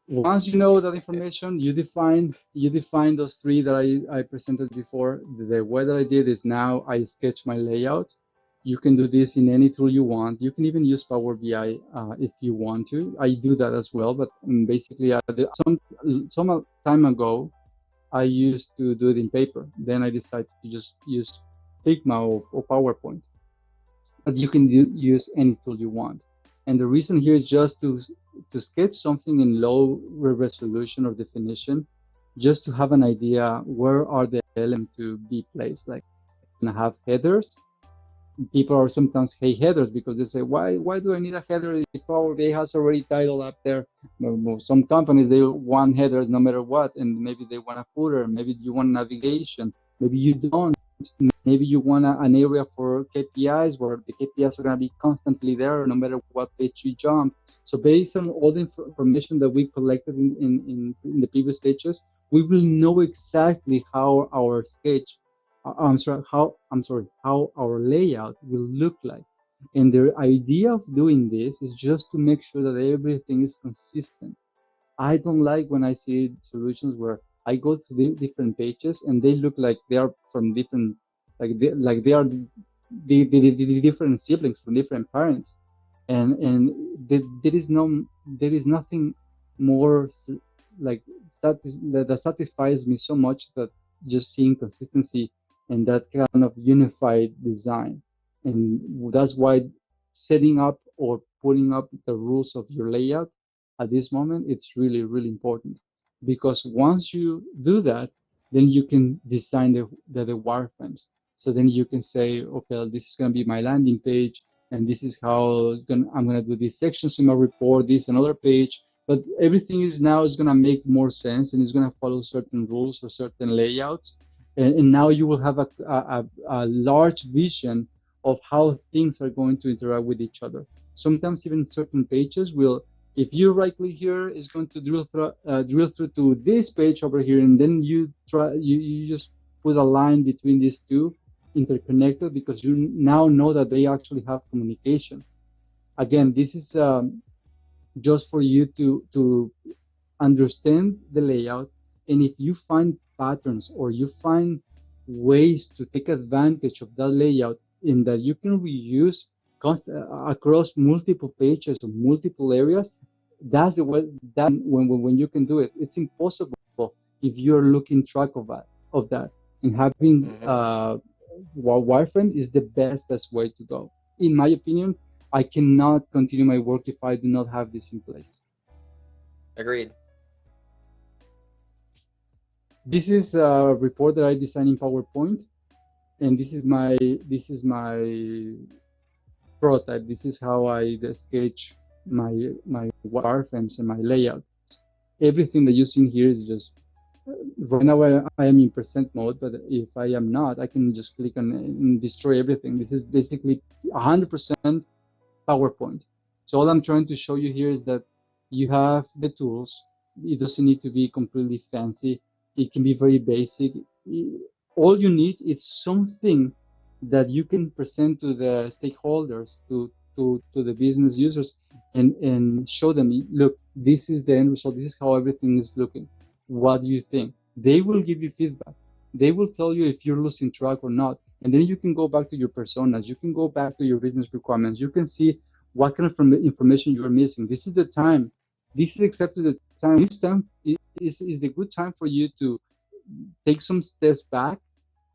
Once you know that Yeah. information, you define those three that I presented before. The way that I did is now I sketch my layout. You can do this in any tool you want. You can even use Power BI if you want to. I do that as well, but basically, some time ago, I used to do it in paper. Then I decided to just use Figma or PowerPoint, but you can use any tool you want. And the reason here is just to sketch something in low resolution or definition, just to have an idea where are the elements to be placed. Like, can I have headers? People are sometimes hate headers because they say, why do I need a header if Power BI has already title up there? Some companies they want headers no matter what, and maybe they want a footer, maybe you want navigation, maybe you don't. Maybe you want an area for KPIs where the KPIs are going to be constantly there no matter what page you jump. So based on all the information that we collected in the previous stages, we will know exactly how our sketch, how our layout will look like. And the idea of doing this is just to make sure that everything is consistent. I don't like when I see solutions where I go to the different pages and they look like they are from different, like they are the different siblings from different parents, and there is nothing more like that satisfies me so much that just seeing consistency and that kind of unified design, and that's why setting up or putting up the rules of your layout at this moment, it's really, really important because once you do that, then you can design the wireframes. So then you can say, okay, this is going to be my landing page, and this is how I'm going to do these sections in my report, this another page. But everything is now is going to make more sense and it's going to follow certain rules or certain layouts. And now you will have a large vision of how things are going to interact with each other. Sometimes even certain pages will, if you right click here, it's going to drill through to this page over here, and then you just put a line between these two interconnected because you now know that they actually have communication. Again, this is just for you to understand the layout, and if you find patterns or you find ways to take advantage of that layout in that you can reuse across multiple pages or multiple areas, that's the way that when you can do it. It's impossible if you're looking track of that, and having Hmm. wireframe is the best way to go. In my opinion, I cannot continue my work if I do not have this in place. Agreed. This is a report that I designed in PowerPoint, and this is my prototype. This is how I sketch my wireframes and my layout. Everything that you see here is just right now I am in present mode, but if I am not, I can just click on and destroy everything. This is basically 100% PowerPoint. So all I'm trying to show you here is that you have the tools. It doesn't need to be completely fancy. It can be very basic. All you need is something that you can present to the stakeholders, to the business users, and show them, look, this is the end result. This is how everything is looking. What do you think? They will give you feedback. They will tell you if you're losing track or not. And then you can go back to your personas, you can go back to your business requirements, you can see what kind of information you're missing. This is the time. This is exactly the time. This time is the good time for you to take some steps back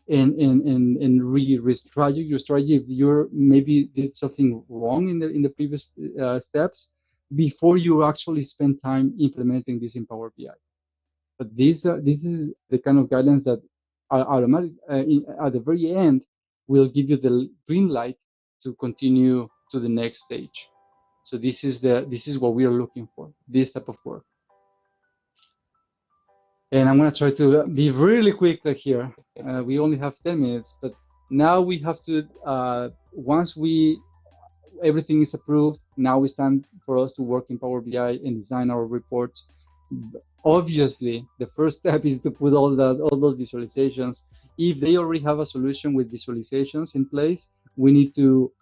and re-strategy your strategy if you're maybe did something wrong in the previous steps before you actually spend time implementing this in Power BI. But this is the kind of guidance that automatic at the very end will give you the green light to continue to the next stage. So this is what we are looking for, this type of work. And I'm going to try to be really quick here. We only have 10 minutes, but now we have to, once everything is approved, now it's time for us to work in Power BI and design our reports. Obviously, the first step is to put all those visualizations. If they already have a solution with visualizations in place, we need to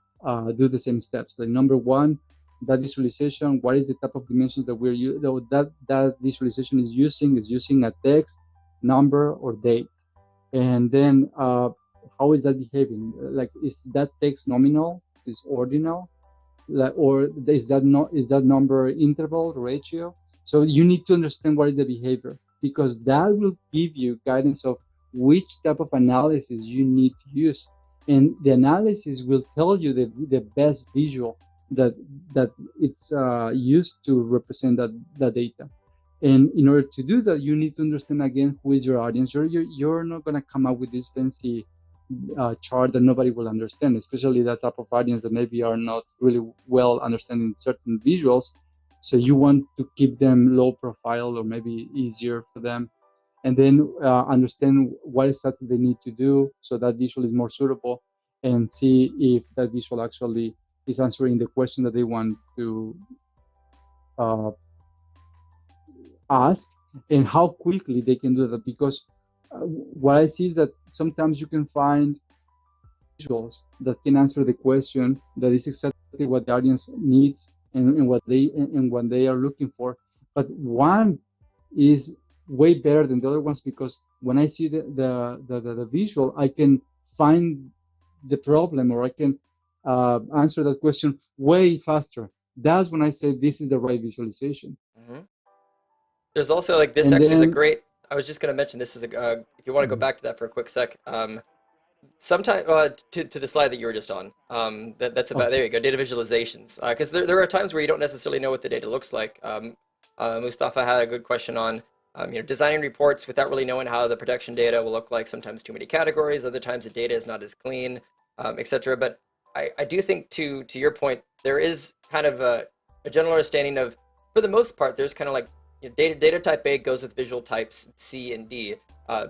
do the same steps. Like number one, that visualization, what is the type of dimensions that that visualization is using a text, number, or date. And then how is that behaving? Like, is that text nominal, is ordinal, or is that number interval, ratio? So you need to understand what is the behavior, because that will give you guidance of which type of analysis you need to use. And the analysis will tell you the best visual that it's used to represent that data. And in order to do that, you need to understand again who is your audience. You're not going to come up with this fancy chart that nobody will understand, especially that type of audience that maybe are not really well understanding certain visuals. So you want to keep them low profile or maybe easier for them, and then understand what exactly they need to do so that visual is more suitable, and see if that visual actually is answering the question that they want to uh, ask, and how quickly they can do that. Because what I see is that sometimes you can find visuals that can answer the question that is exactly what the audience needs and what they are looking for. But one is way better than the other ones, because when I see the visual, I can find the problem, or I can answer that question way faster. That's when I say this is the right visualization. Hmm. There's also like this And actually is a then great. I was just going to mention this is a. If you want to go back to that for a quick sec, sometime to the slide that you were just on. That's about okay, there you go. Data visualizations, because there are times where you don't necessarily know what the data looks like. Mustafa had a good question on designing reports without really knowing how the production data will look like. Sometimes too many categories, other times the data is not as clean, etc. But I do think to your point, there is kind of a general understanding of, for the most part, there's kind of like data type A goes with visual types C and D.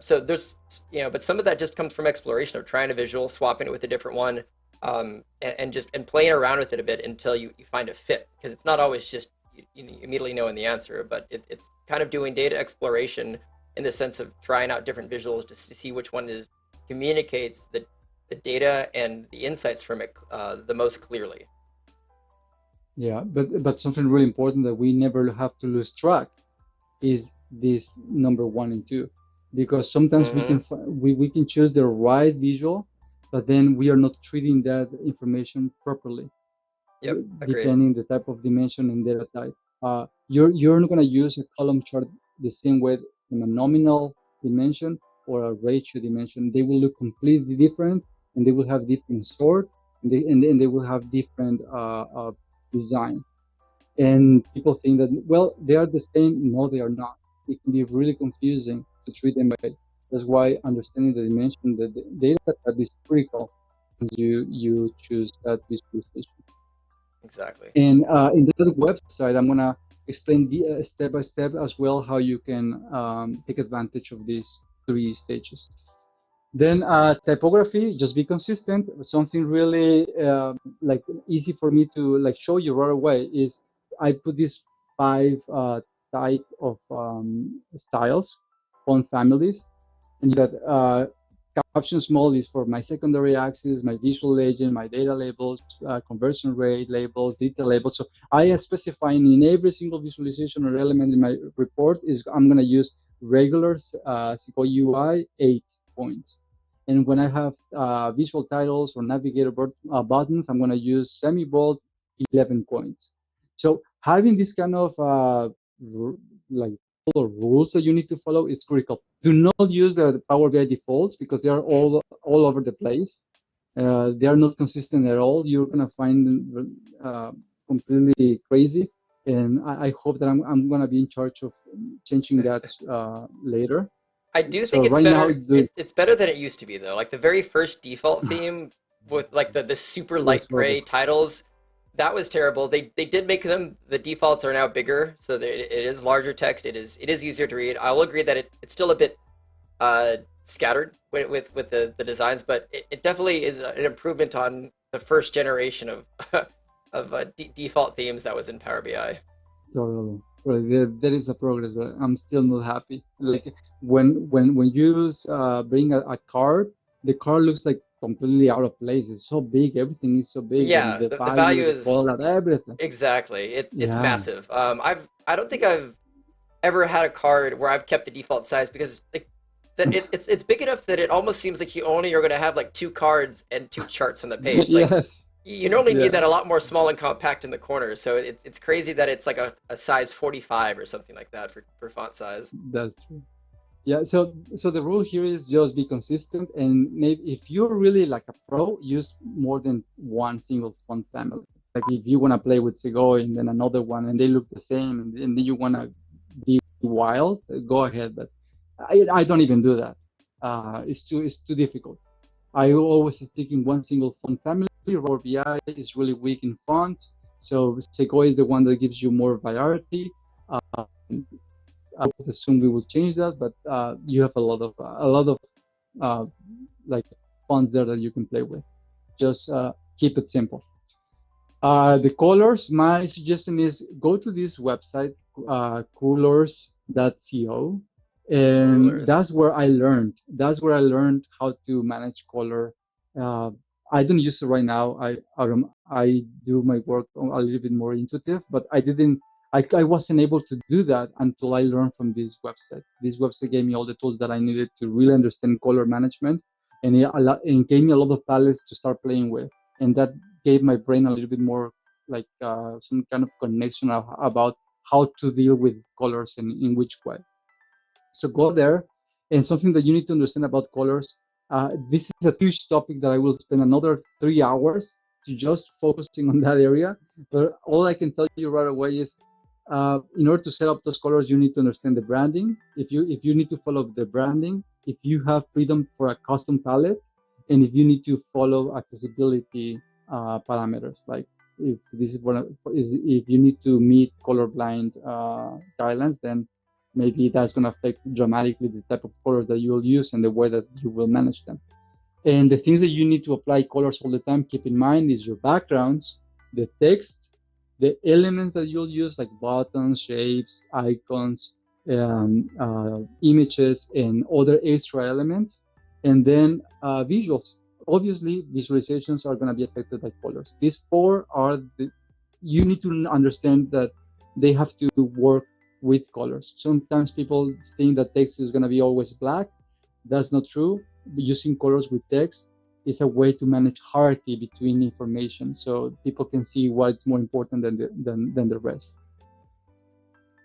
So there's, but some of that just comes from exploration of trying a visual, swapping it with a different one, and playing around with it a bit until you find a fit. Because it's not always just immediately knowing the answer, but it's kind of doing data exploration in the sense of trying out different visuals just to see which one communicates the data and the insights from it the most clearly. yeah, but something really important that we never have to lose track is this number one and two, because sometimes Mm-hmm. we can choose the right visual, but then we are not treating that information properly, Yep. Agreed. depending the type of dimension and data type. You're not going to use a column chart the same way from a nominal dimension or a ratio dimension. They will look completely different, and they will have different sort, and they will have different design. And people think that, well, they are the same. No, they are not. It can be really confusing to treat them by. That's why understanding the dimension, the data type is critical as you choose that visualization. Exactly. And in that website, I'm gonna explain the step by step as well how you can take advantage of these three stages. Then typography, just be consistent. Something really like easy for me to like show you right away is I put these five type of styles, font families, and that caption small is for my secondary axis, my visual legend, my data labels, conversion rate labels, detail labels. So I am specifying in every single visualization or element in my report is I'm going to use regular SQL UI 8 points. And when I have visual titles or navigator buttons, I'm going to use semi-bold 11 points. So having this kind of like rules that you need to follow is critical. Do not use the Power BI defaults because they are all over the place. They are not consistent at all. You're gonna find them completely crazy, and I hope that I'm gonna be in charge of changing that later. I do So think it's right now, better. It's better than it used to be though. Like the very first default theme with like the super was light gray horrible. titles, that was terrible. They did make them. The defaults are now bigger, so it is larger text. It is easier to read. I will agree that it's still a bit scattered with the designs, but it definitely is an improvement on the first generation of of default themes that was in Power BI. Totally. Well, there is a progress, but I'm still not happy. Like when you bring a card, the card looks like completely out of place. It's so big, everything is so big, and Yeah, the the value value, the is color, everything. exactly. It's Yeah. massive. I don't think I've ever had a card where I've kept the default size because like it's big enough that it almost seems like you only are going to have like two cards and two charts on the page. Like Yes. you normally need Yeah. that a lot more small and compact in the corners. So it's crazy that it's like a size 45 or something like that for font size. That's true. Yeah, so the rule here is just be consistent, and maybe if you're really like a pro, use more than one single font family. Like if you want to play with Segoy and then another one, and they look the same, and then you want to be wild, go ahead. But I don't even do that. It's too difficult. I always stick in one single font family. Power BI is really weak in fonts, so Segoy is the one that gives you more variety. Uh, I would assume we will change that, but you have a lot of uh, like fonts there that you can play with. Just keep it simple. The colors, my suggestion is go to this website, colors.co, and Rulers. that's where I learned. That's where I learned how to manage color. Uh, I don't use it right now. I do my work a little bit more intuitive, but I didn't. I wasn't able to do that until I learned from this website. This website gave me all the tools that I needed to really understand color management, and it gave me a lot of palettes to start playing with, and that gave my brain a little bit more like some kind of connection about how to deal with colors and in which way. So go there. And something that you need to understand about colors, this is a huge topic that I will spend another 3 hours to just focusing on that area. But all I can tell you right away is, in order to set up those colors, you need to understand the branding. If you need to follow the branding, if you have freedom for a custom palette, and if you need to follow accessibility parameters, like if this is if you need to meet colorblind guidelines, then maybe that's going to affect dramatically the type of colors that you will use and the way that you will manage them. And the things that you need to apply colors all the time, keep in mind, is your backgrounds, the text, the elements that you'll use, like buttons, shapes, icons, images, and other extra elements. And then visuals. Obviously, visualizations are going to be affected by colors. These four are you need to understand that they have to work with colors. Sometimes people think that text is going to be always black. That's not true. Using colors with text is a way to manage hierarchy between information, so people can see what's more important than the rest.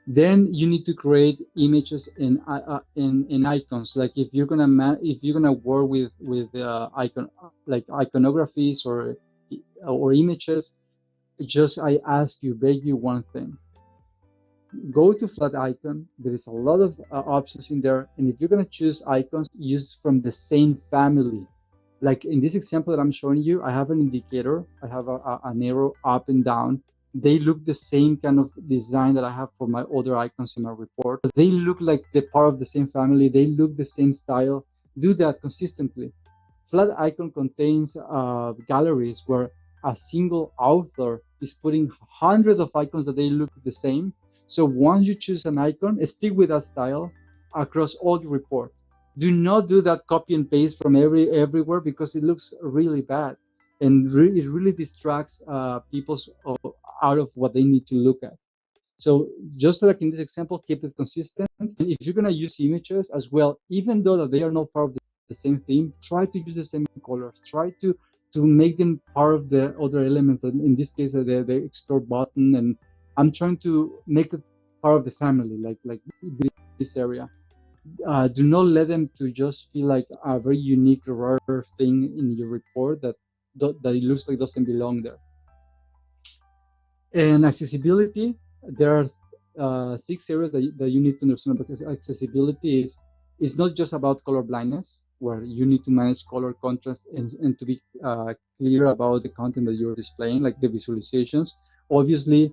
Then you need to create images and icons. Like if you're gonna work with icon like iconographies or images, just I ask you, beg you one thing: go to flat icon. There is a lot of options in there, and if you're going to choose icons, use from the same family. Like in this example that I'm showing you, I have an indicator, I have an arrow up and down. They look the same kind of design that I have for my other icons in my report. They look like they're part of the same family, they look the same style. Do that consistently. Flat icon contains galleries where a single author is putting hundreds of icons that they look the same. So once you choose an icon, stick with that style across all your report. Do not do that copy and paste from everywhere because it looks really bad, and it really distracts people out of what they need to look at. So just like in this example, keep it consistent. And if you're gonna use images as well, even though that they are not part of the the same theme, try to use the same colors, try to make them part of the other elements. And in this case, the explore button, and I'm trying to make it part of the family, like this area. Do not let them to just feel like a very unique, rare thing in your report that it looks like doesn't belong there. And accessibility, there are six areas that you need to understand, because accessibility is not just about color blindness, where you need to manage color contrast and to be clear about the content that you're displaying, like the visualizations. Obviously,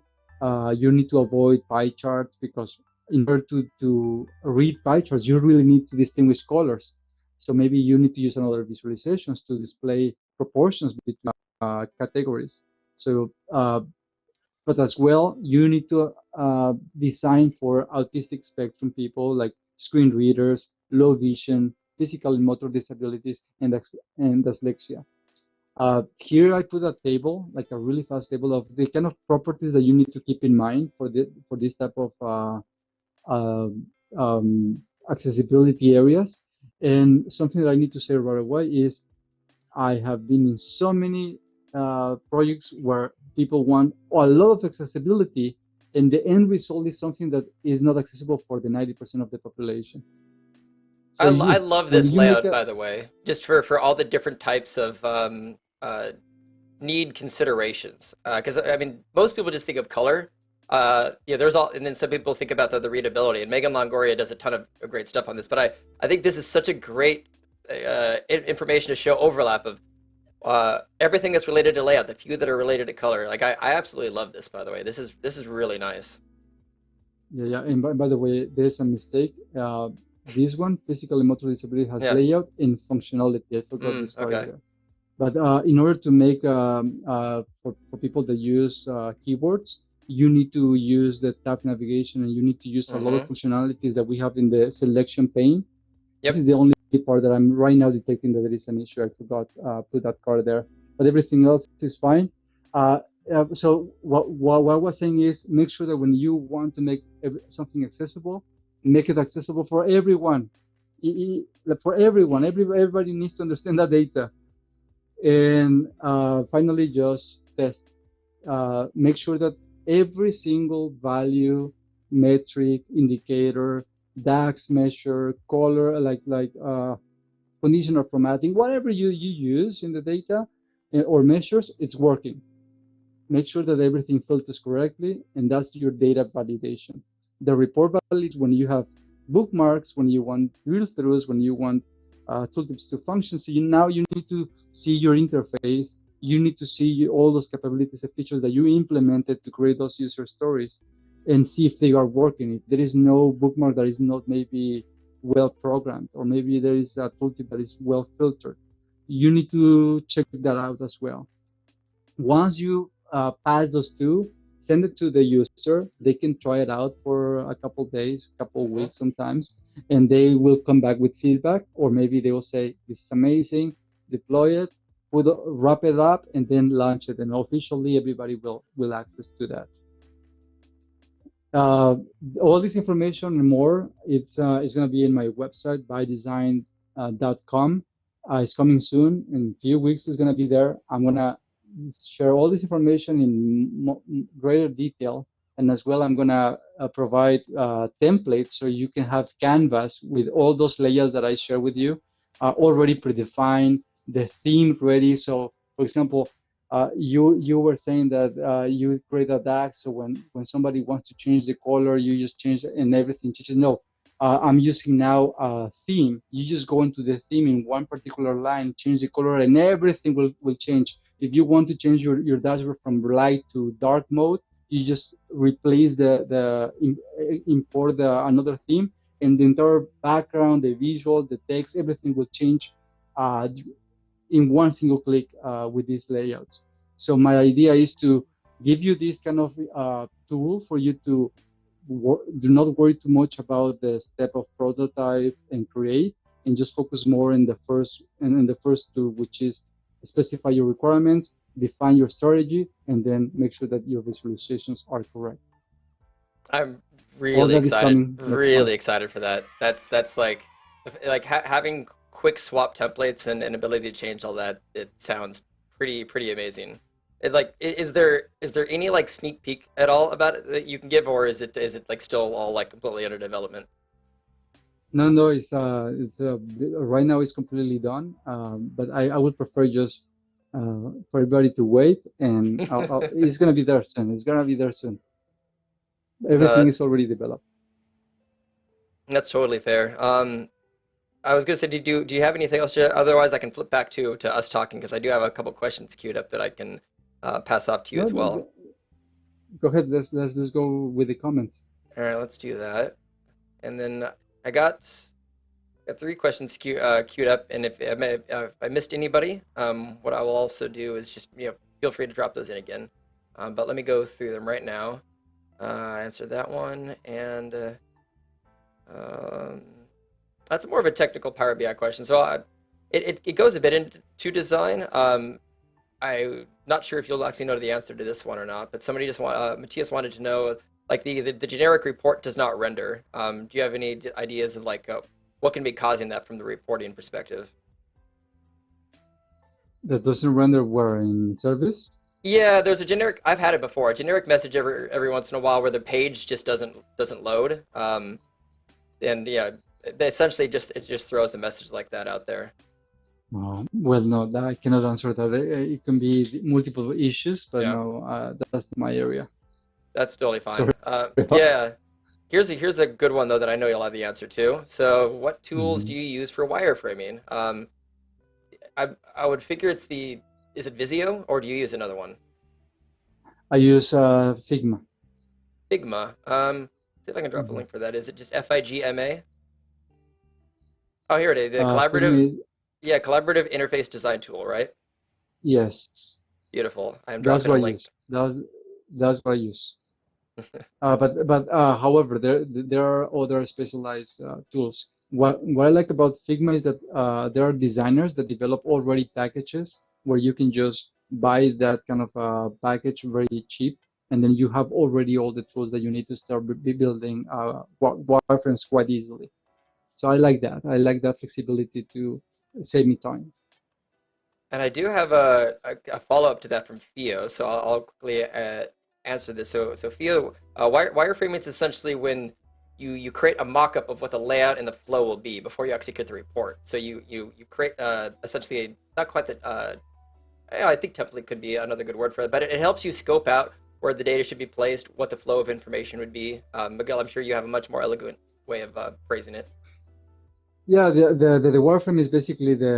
you need to avoid pie charts, because in order to read pie charts, you really need to distinguish colors. So maybe you need to use another visualizations to display proportions between categories. So but as well, you need to design for autistic spectrum people, like screen readers, low vision, physical and motor disabilities, and dyslexia. Here I put a table, like a really fast table of the kind of properties that you need to keep in mind for this type of uh, um, accessibility areas. And something that I need to say right away is I have been in so many projects where people want a lot of accessibility, and the end result is something that is not accessible for the 90% of the population. So I you, love when this you make layout, a, by the way, just for all the different types of need considerations. Because I mean, most people just think of color. Yeah, there's all, and then some people think about the readability. And Megan Longoria does a ton of great stuff on this. But I think this is such a great information to show overlap of everything that's related to layout, the few that are related to color. Like I absolutely love this, by the way. This is really nice. yeah, yeah. And by the way, there's a mistake. This one, physical and motor disability, has Yeah. layout and functionality. I forgot this part Okay. there. But in order to make for people that use keyboards, you need to use the tab navigation, and you need to use a lot of Mm-hmm. functionalities that we have in the selection pane. This Yep. is the only part that I'm right now detecting that there is an issue. I forgot put that card there, but everything else is fine. Uh, so what I was saying is, make sure that when you want to make something accessible, make it accessible for everyone. Like for everyone, everybody needs to understand that data. And finally, just test. Make sure that every single value, metric, indicator, DAX measure, color, conditional formatting, whatever you use in the data or measures, it's working. Make sure that everything filters correctly, and that's your data validation. The report validates when you have bookmarks, when you want drill throughs, when you want tooltips to function. So now you need to see your interface. You need to see all those capabilities and features that you implemented to create those user stories, and see if they are working. If there is no bookmark that is not maybe well programmed, or maybe there is a tooltip that is well filtered, you need to check that out as well. Once you pass those two, send it to the user. They can try it out for a couple days, a couple Mm-hmm. weeks sometimes, and they will come back with feedback, or maybe they will say, "This is amazing." Deploy it, wrap it up, and then launch it, and officially everybody will access to that. Uh, all this information and more, it's going to be in my website, bydesign.com. It's coming soon. In a few weeks, it's going to be there. I'm going to share all this information in greater detail. And as well, I'm going to provide templates so you can have canvas with all those layers that I share with you already predefined, the theme ready. So, for example, you were saying that you create a DAX, so when somebody wants to change the color, you just change it and everything changes. No, I'm using now a theme. You just go into the theme in one particular line, change the color, and everything will change. If you want to change your dashboard from light to dark mode, you just replace import another theme, and the entire background, the visual, the text, everything will change in one single click with these layouts. So my idea is to give you this kind of tool for you to do not worry too much about the step of prototype and create, and just focus more in the first and in the first two, which is specify your requirements, define your strategy, and then make sure that your visualizations are correct. I'm All really that is excited. coming next month. Really excited for that. That's like having quick swap templates and ability to change all that, it sounds pretty amazing. Is there any like sneak peek at all about it that you can give, or is it like still all like completely under development? No, no, right now it's completely done. But I would prefer just for everybody to wait, and it's gonna be there soon. It's gonna be there soon. Uh, Everything is already developed. that's totally fair. I was gonna say, do you have anything else? Otherwise, I can flip back to us talking because I do have a couple questions queued up that I can pass off to you No, as well. go ahead. Let's go with the comments. All right, let's do that. And then I got three questions queued up, and if I missed anybody, what I will also do is just feel free to drop those in again. But let me go through them right now. Answer that one, and um, that's more of a technical Power BI question. So it goes a bit into design. I'm not sure if you'll actually know the answer to this one or not, but somebody just Matthias wanted to know, like the generic report does not render. Do you have any ideas of like what can be causing that from the reporting perspective? That doesn't render where in service. Yeah, there's a generic. I've had it before. A generic message every once in a while where the page just doesn't load. And yeah, they essentially it just throws a message like that out there. Well, no, that I cannot answer that. It can be multiple issues, but Yeah. no, that's not my area. That's totally Sorry. fine. Yeah. Here's a good one though that I know you'll have the answer to. So, what tools do Mhm. you use for wireframing? I would figure is it Visio or do you use another one? I use Figma. Figma. See if I can drop a Mhm. link for that. Is it just Figma? Oh, here it is. The Figma collaborative, is, yeah, collaborative interface design tool, right? yes, Beautiful. I am that's dropping what a I link. use. That's what I use. But however, there are other specialized tools. What I like about Figma is that there are designers that develop already packages where you can just buy that kind of package very cheap, and then you have already all the tools that you need to start building wireframes quite easily. So I like that. I like that flexibility to save me time. And I do have a follow-up to that from Theo, so I'll quickly answer this. So Theo, wireframing is essentially when you create a mock-up of what the layout and the flow will be before you execute the report. So you create essentially not quite the yeah, I think template could be another good word for it, but it helps you scope out where the data should be placed, what the flow of information would be. Miguel, I'm sure you have a much more elegant way of phrasing it. Yeah, the wireframe is basically the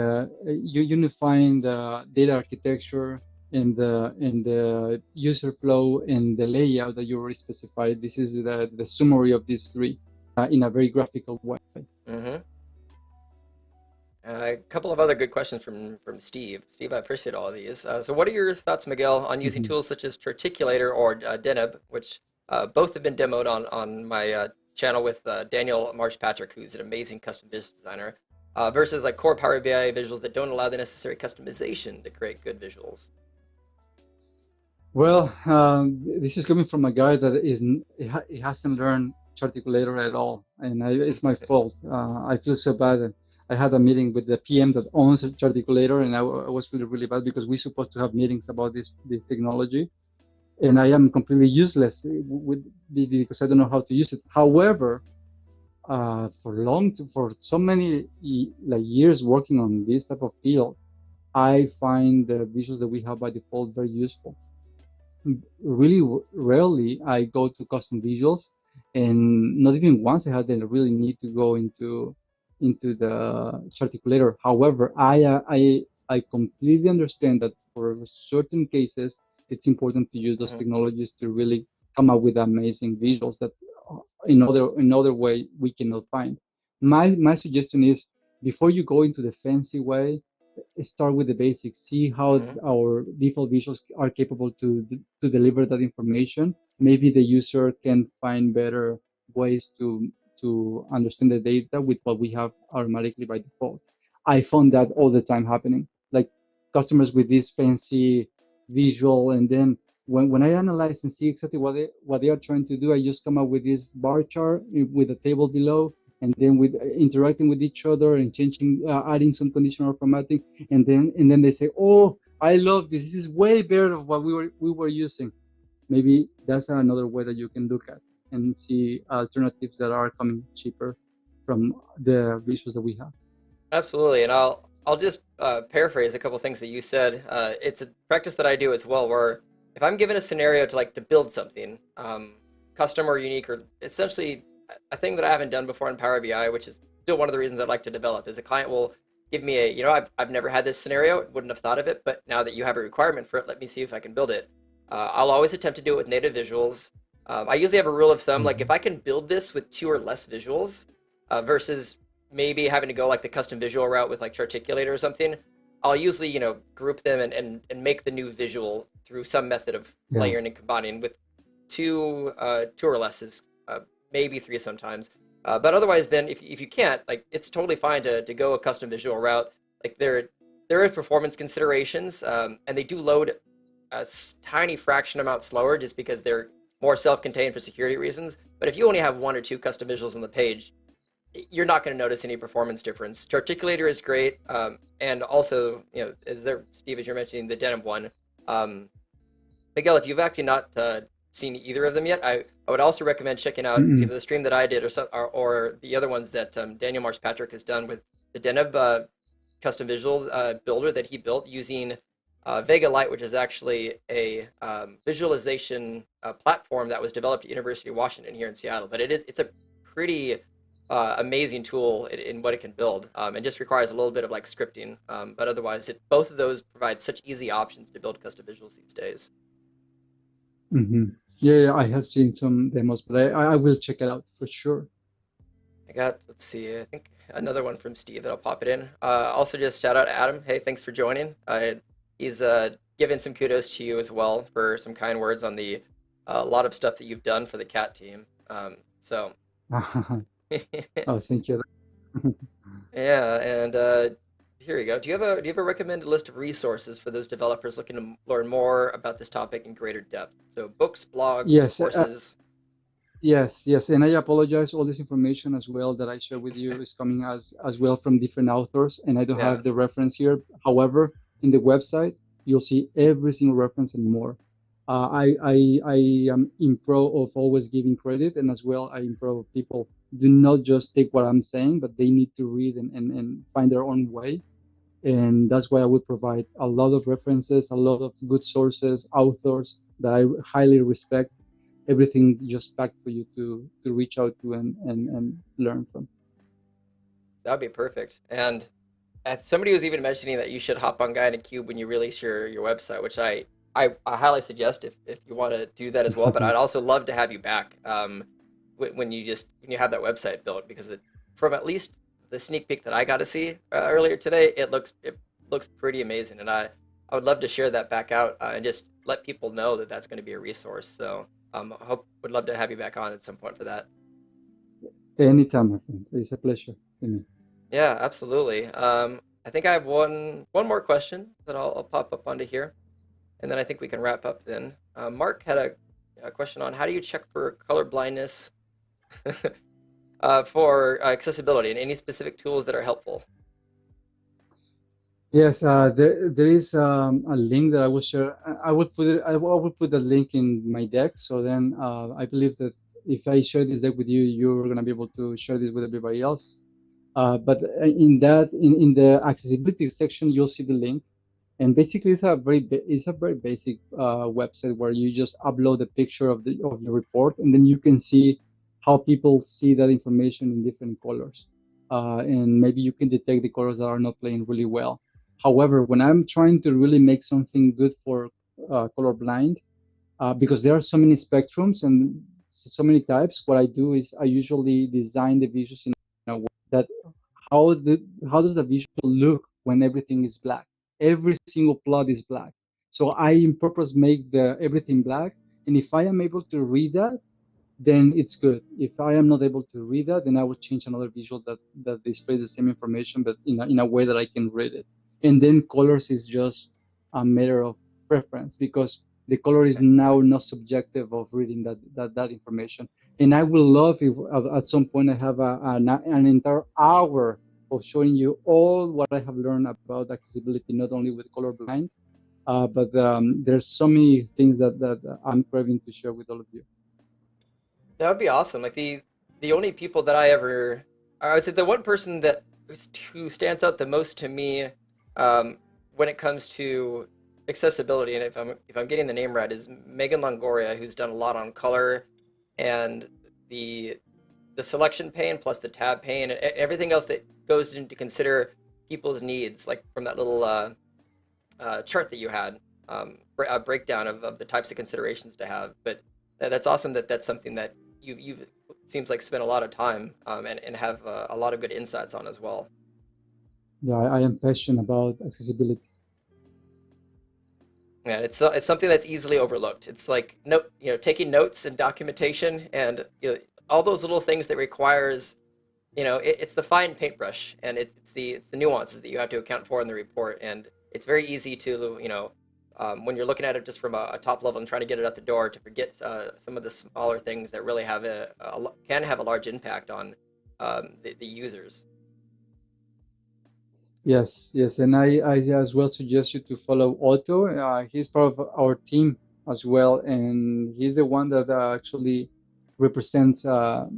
you unifying the data architecture and the user flow and the layout that you already specified. This is the summary of these three in a very graphical way. Hmm. A couple of other good questions from Steve. Steve, I appreciate all of these. So, what are your thoughts, Miguel, on using Mhm. tools such as Triticulator or Deneb, which both have been demoed on my channel with Daniel Marsh Patrick, who's an amazing custom visual designer, versus like core Power BI visuals that don't allow the necessary customization to create good visuals. Well, this is coming from a guy that he hasn't learned Charticulator at all, and it's my fault. I feel so bad. I had a meeting with the PM that owns Charticulator, and I was feeling really bad because we're supposed to have meetings about this technology, and I am completely useless because I don't know how to use it. However, for so many like years working on this type of field, I find the visuals that we have by default very useful. Really rarely I go to custom visuals, and not even once I had the really need to go into the articulator. However, I completely understand that for certain cases, it's important to use those Hmm. technologies to really come up with amazing visuals that in other way we cannot find. My suggestion is before you go into the fancy way, start with the basics, see how Hmm. our default visuals are capable to deliver that information. Maybe the user can find better ways to understand the data with what we have automatically by default. I found that all the time happening. Like customers with this fancy visual, and then when I analyze and see exactly what they are trying to do, I just come up with this bar chart with a table below, and then with interacting with each other and changing, adding some conditional formatting, and then they say, "Oh, I love this. This is way better than what we were using." Maybe that's another way that you can look at and see alternatives that are coming cheaper from the visuals that we have. Absolutely, and I'll just paraphrase a couple things that you said. It's a practice that I do as well, where if I'm given a scenario to like to build something, custom or unique, or essentially a thing that I haven't done before in Power BI, which is still one of the reasons I'd like to develop, is a client will give me I've never had this scenario, wouldn't have thought of it, but now that you have a requirement for it, let me see if I can build it. I'll always attempt to do it with native visuals. I usually have a rule of thumb, like if Mhm. I can build this with two or less visuals, versus maybe having to go like the custom visual route with like Charticulator or something, I'll usually, group them and make the new visual through some method of Yeah. layering and combining with two or less is maybe three sometimes. But otherwise, then if you can't, like it's totally fine to go a custom visual route. Like there are performance considerations, and they do load a tiny fraction amount slower just because they're more self-contained for security reasons. But if you only have one or two custom visuals on the page, you're not going to notice any performance difference. Articulator is great, and also, as there, Steve, as you're mentioning the denim one, um, Miguel, if you've actually not seen either of them yet, I would also recommend checking out Mm-mm. either the stream that I did or the other ones that Daniel Marsh Patrick has done with the Deneb custom visual builder that he built using Vega Lite, which is actually a visualization platform that was developed at University of Washington here in Seattle. But it's a pretty amazing tool in what it can build, and just requires a little bit of like scripting. But otherwise, both of those provide such easy options to build custom visuals these days. Hmm. Yeah, I have seen some demos, but I will check it out for sure. I got, let's see, I think another one from Steve, and I'll pop it in. Also, just shout out to Adam. Hey, thanks for joining. He's given some kudos to you as well for some kind words on the a lot of stuff that you've done for the cat team. So, Oh, thank you. yeah, and here you go. Do you have a recommended list of resources for those developers looking to learn more about this topic in greater depth? So, books, blogs, Yes, courses. yes, and I apologize. All this information as well that I share with you is coming as well from different authors, and I don't Yeah, have the reference here. However, in the website, you'll see every single reference and more. I am in pro of always giving credit, and as well, I am pro of people do not just take what I'm saying, but they need to read and find their own way. And that's why I would provide a lot of references, a lot of good sources, authors that I highly respect, everything just packed for you to reach out to and learn from. that'd be perfect. And somebody was even mentioning that you should hop on Guy in a Cube when you release your website, which I highly suggest if you want to do that as well. But I'd also love to have you back when you have that website built, because from at least the sneak peek that I got to see earlier today, it looks pretty amazing, and I would love to share that back out and just let people know that that's going to be a resource. So I hope would love to have you back on at some point for that. Anytime, my friend. It's a pleasure to me. Yeah, absolutely. I think I have one more question that I'll pop up onto here, and then I think we can wrap up then. Mark had a question on how do you check for color blindness for accessibility and any specific tools that are helpful. Yes, there is a link that I will share. I will put it. I will put the link in my deck. So then I believe that if I share this deck with you, you're gonna be able to share this with everybody else. But in the accessibility section, you'll see the link. And basically, it's a very basic website where you just upload a picture of the report, and then you can see how people see that information in different colors. And maybe you can detect the colors that are not playing really well. However, when I'm trying to really make something good for colorblind, because there are so many spectrums and so many types, what I do is I usually design the visuals in a way that how the how does the visual look when everything is black? Every single plot is black. So I in purpose make the everything black, and if I am able to read that, then it's good. If I am not able to read that, then I will change another visual that displays the same information, but in a way that I can read it. And then colors is just a matter of preference because the color is Okay. now not subjective of reading that information. And I will love if at some point I have an entire hour of showing you all what I have learned about accessibility, not only with colorblind, but there's so many things that I'm craving to share with all of you. That would be awesome. Like the only people that I ever, I would say the one person that who stands out the most to me, when it comes to accessibility, and if I'm getting the name right, is Megan Longoria, who's done a lot on color and the the selection pane plus the tab pane and everything else that goes into consider people's needs, like from that little chart that you had, a breakdown of the types of considerations to have. But that's awesome that that's something that you've seems like spent a lot of time, and have a lot of good insights on as well. Yeah, I am passionate about accessibility. Yeah, it's something that's easily overlooked. It's like taking notes and documentation and all those little things that requires, it's the fine paintbrush, and it's the nuances that you have to account for in the report. And it's very easy to, when you're looking at it just from a top level and trying to get it out the door, to forget some of the smaller things that really can have a large impact on the users. Yes, yes, and I as well suggest you to follow Otto. He's part of our team as well, and he's the one that actually represents that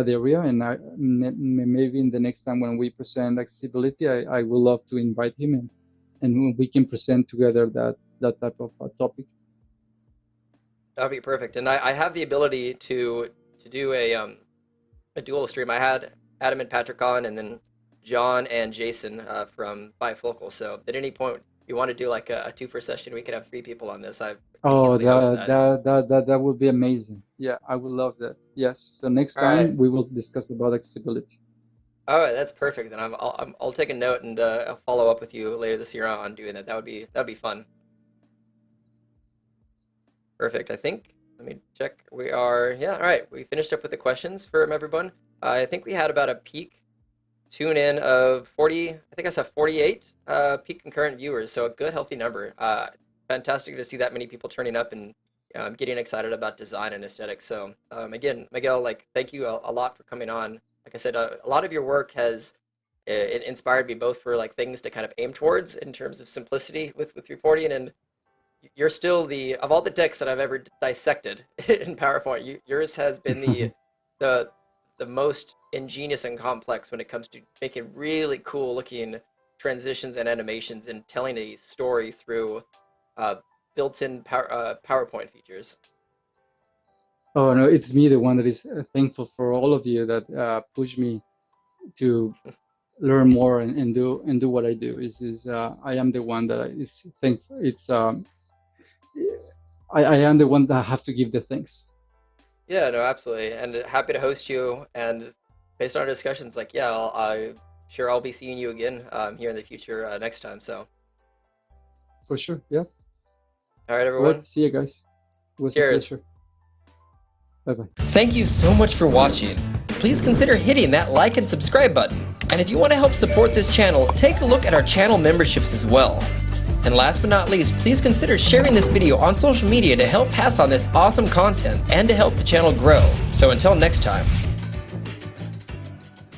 area. And maybe in the next time when we present accessibility, I would love to invite him, and we can present together that type of topic. That'd be perfect. And I have the ability to do a dual stream. I had Adam and Patrick on, and then John and Jason from Bifocal. So at any point you want to do like a two for session, we could have three people on this. I can Oh, easily host that that. that that that that would be amazing. Yeah, I would love that. Yes. So next All right. time we will discuss about accessibility. All right, that's perfect. Then I'll take a note, and I'll follow up with you later this year on doing that. That'd be fun. Perfect. I think, let me check. We are, yeah, all right. We finished up with the questions from everyone. I think we had about a peak tune in of 40, I think I saw 48 peak concurrent viewers. So a good, healthy number. Fantastic to see that many people turning up and getting excited about design and aesthetics. So again, Miguel, like, thank you a lot for coming on. Like I said, a lot of your work has it inspired me both for like things to kind of aim towards in terms of simplicity with reporting, and you're still the of all the decks that I've ever dissected in PowerPoint, yours has been the the most ingenious and complex when it comes to making really cool looking transitions and animations and telling a story through uh, built-in PowerPoint features. Oh no, it's me, the one that is thankful for all of you that push me to learn more and do what I do. Is I am the one that is thankful. I am the one that have to give the thanks. Yeah, no, absolutely, and happy to host you. And based on our discussions, like, yeah, I'm sure I'll be seeing you again here in the future next time. So, For sure. Yeah. all right, All right. everyone, See you guys. It was a cheers. pleasure. Bye bye. Thank you so much for watching. Please consider hitting that like and subscribe button. And if you want to help support this channel, take a look at our channel memberships as well. And last but not least, please consider sharing this video on social media to help pass on this awesome content and to help the channel grow. So until next time.